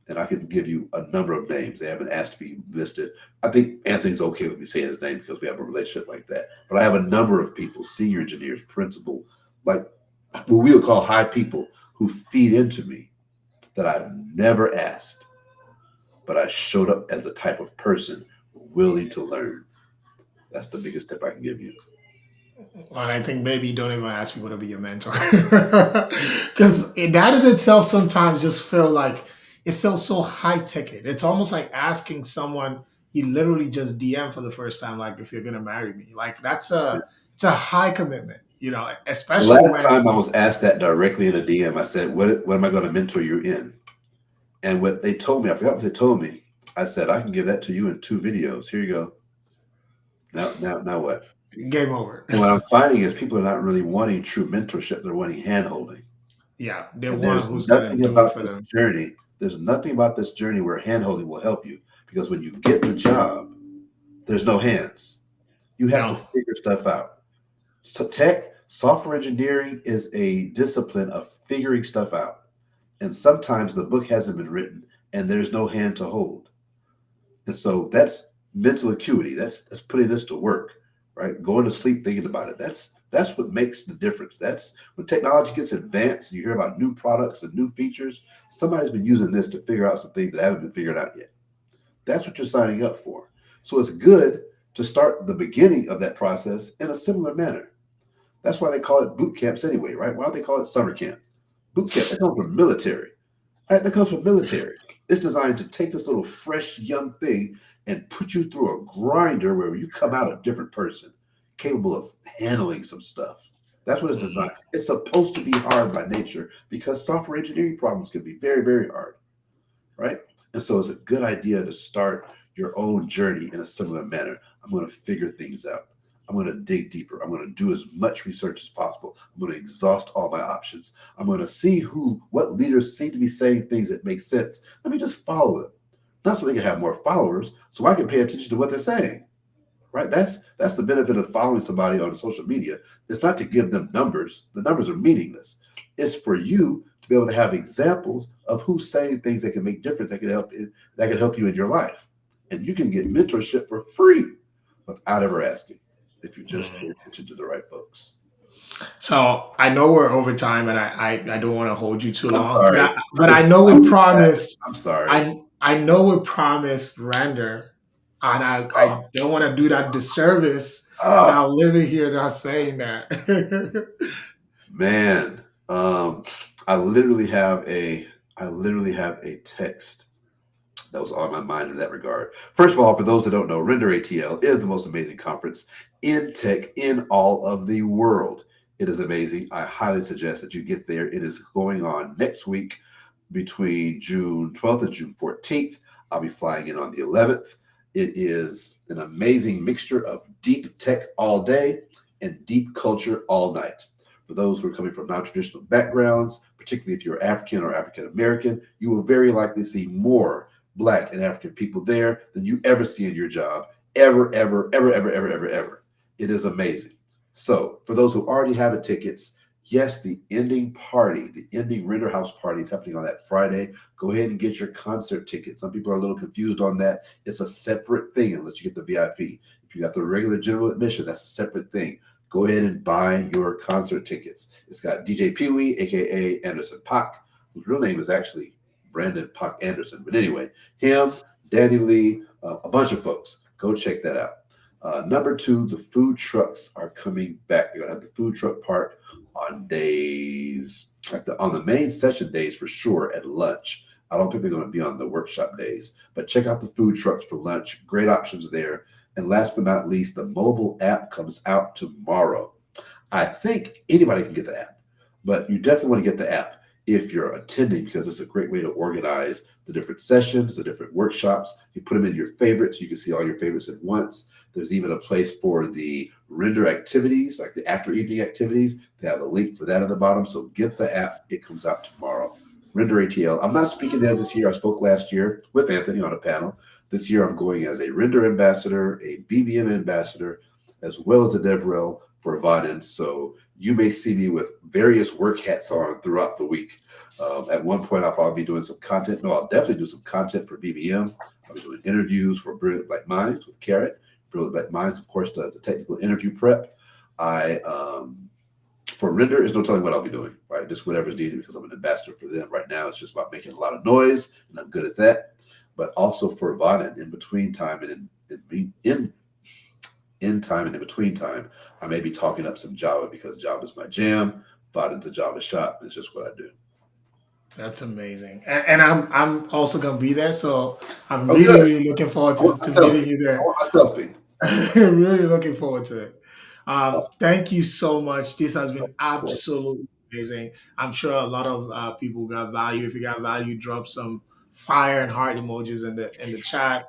And I can give you a number of names. They haven't asked to be listed. I think Anthony's okay with me saying his name because we have a relationship like that. But I have a number of people, senior engineers, principal, like what we would call high people who feed into me that I've never asked. But I showed up as the type of person willing to learn. That's the biggest tip I can give you. And I think maybe don't even ask people to be your mentor, because that in itself sometimes just feel like it feels so high ticket. It's almost like asking someone you literally just DM for the first time, like if you're gonna marry me. Like it's a high commitment, The especially last when time I was asked that directly in a DM, I said, what am I going to mentor you in? And what they told me, I forgot what they told me. I said, I can give that to you in 2 videos. Here you go. Now what? game over. And what I'm finding is people are not really wanting true mentorship. They're wanting hand holding. Yeah, they And want there's who's gonna nothing do it about for this them. journey. There's nothing about this journey where hand holding will help you. Because when you get the job, there's no hands. You have to No, figure stuff out. So software engineering is a discipline of figuring stuff out. And sometimes the book hasn't been written and there's no hand to hold. And so that's mental acuity. That's putting this to work, right? Going to sleep thinking about it. That's what makes the difference. That's when technology gets advanced and you hear about new products and new features. Somebody's been using this to figure out some things that haven't been figured out yet. That's what you're signing up for. So it's good to start the beginning of that process in a similar manner. That's why they call it boot camps anyway, right? Why don't they call it summer camp? Boot camp, that comes from military. Right? That comes from military. It's designed to take this little fresh young thing and put you through a grinder where you come out a different person, capable of handling some stuff. That's what it's designed. It's supposed to be hard by nature because software engineering problems can be very, very hard, right? And so it's a good idea to start your own journey in a similar manner. I'm going to figure things out. I'm going to dig deeper. I'm going to do as much research as possible. I'm going to exhaust all my options. I'm going to see what leaders seem to be saying things that make sense. Let me just follow them. Not so they can have more followers, so I can pay attention to what they're saying. Right? That's the benefit of following somebody on social media. It's not to give them numbers. The numbers are meaningless. It's for you to be able to have examples of who's saying things that can make difference, that can help you in your life. And you can get mentorship for free without ever asking if you just pay Mhm. attention to the right folks. So I know we're over time, and I don't want to hold you too I'm long, but sorry. I know I we was bad. promised. I'm sorry. I know we promised render, and I Oh, don't want to do that disservice oh without living here not saying that. man. Um, I literally have a I literally have a text that was on my mind in that regard. First of all, for those that don't know, RenderATL is the most amazing conference in tech in all of the world. It is amazing. I highly suggest that you get there. It is going on next week between June 12th and June 14th. I'll be flying in on the 11th. It is an amazing mixture of deep tech all day and deep culture all night. For those who are coming from non traditional backgrounds, particularly if you're African or African American, you will very likely see more Black and African people there than you ever see in your job, ever, ever, ever, ever, ever, ever, ever. It is amazing. So, for those who already have tickets, yes, the ending party, the ending Render House party is happening on that Friday. Go ahead and get your concert ticket. Some people are a little confused on that. It's a separate thing unless you get the VIP. If you got the regular general admission, that's a separate thing. Go ahead and buy your concert tickets. It's got DJ Pee Wee, aka Anderson Paak, whose real name is actually Brandon Paak Anderson. But anyway, him, Danny Lee, a bunch of folks. Go check that out. Number two, the food trucks are coming back. You're gonna have the food truck park on days on the main session days for sure at lunch. I don't think they're going to be on the workshop days, but check out the food trucks for lunch. Great options there. And last but not least, the mobile app comes out tomorrow. I think anybody can get the app, but you definitely want to get the app if you're attending because it's a great way to organize the different sessions, the different workshops. You put them in your favorites. You can see all your favorites at once. There's even a place for the render activities, like the after evening activities. They have a link for that at the bottom. So get the app. It comes out tomorrow. Render ATL. I'm not speaking there this year. I spoke last year with Anthony on a panel. This year I'm going as a render ambassador, a BBM ambassador, as well as a DevRel for Vaden. So you may see me with various work hats on throughout the week. At one point, I'll probably be doing some content. No, I'll definitely do some content for BBM. I'll be doing interviews for Brilliant Black Minds with Carrot. Brilliant Black Minds, of course, does a technical interview prep. I For render, is no telling what I'll be doing, right? Just whatever's needed because I'm an ambassador for them right now. It's just about making a lot of noise, and I'm good at that. But also for Vaden, in between time and in time and in between time, I may be talking up some Java because Java is my jam. Vaden's a Java shop. It's just what I do. That's amazing, and I'm also gonna be there, so I'm Oh, really good. really looking forward I want to my selfie. meeting you I there. want my selfie. Really looking forward to it. Awesome. Thank you so much. This has Of been course. absolutely amazing. I'm sure a lot of people got value. If you got value, drop some fire and heart emojis in the chat.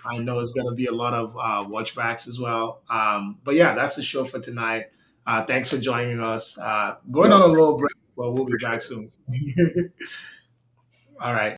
I know it's going to be a lot of watchbacks as well. But yeah, that's the show for tonight. Thanks for joining us. Going No, on a thank little break, you. but we'll be back Appreciate it. soon. All right.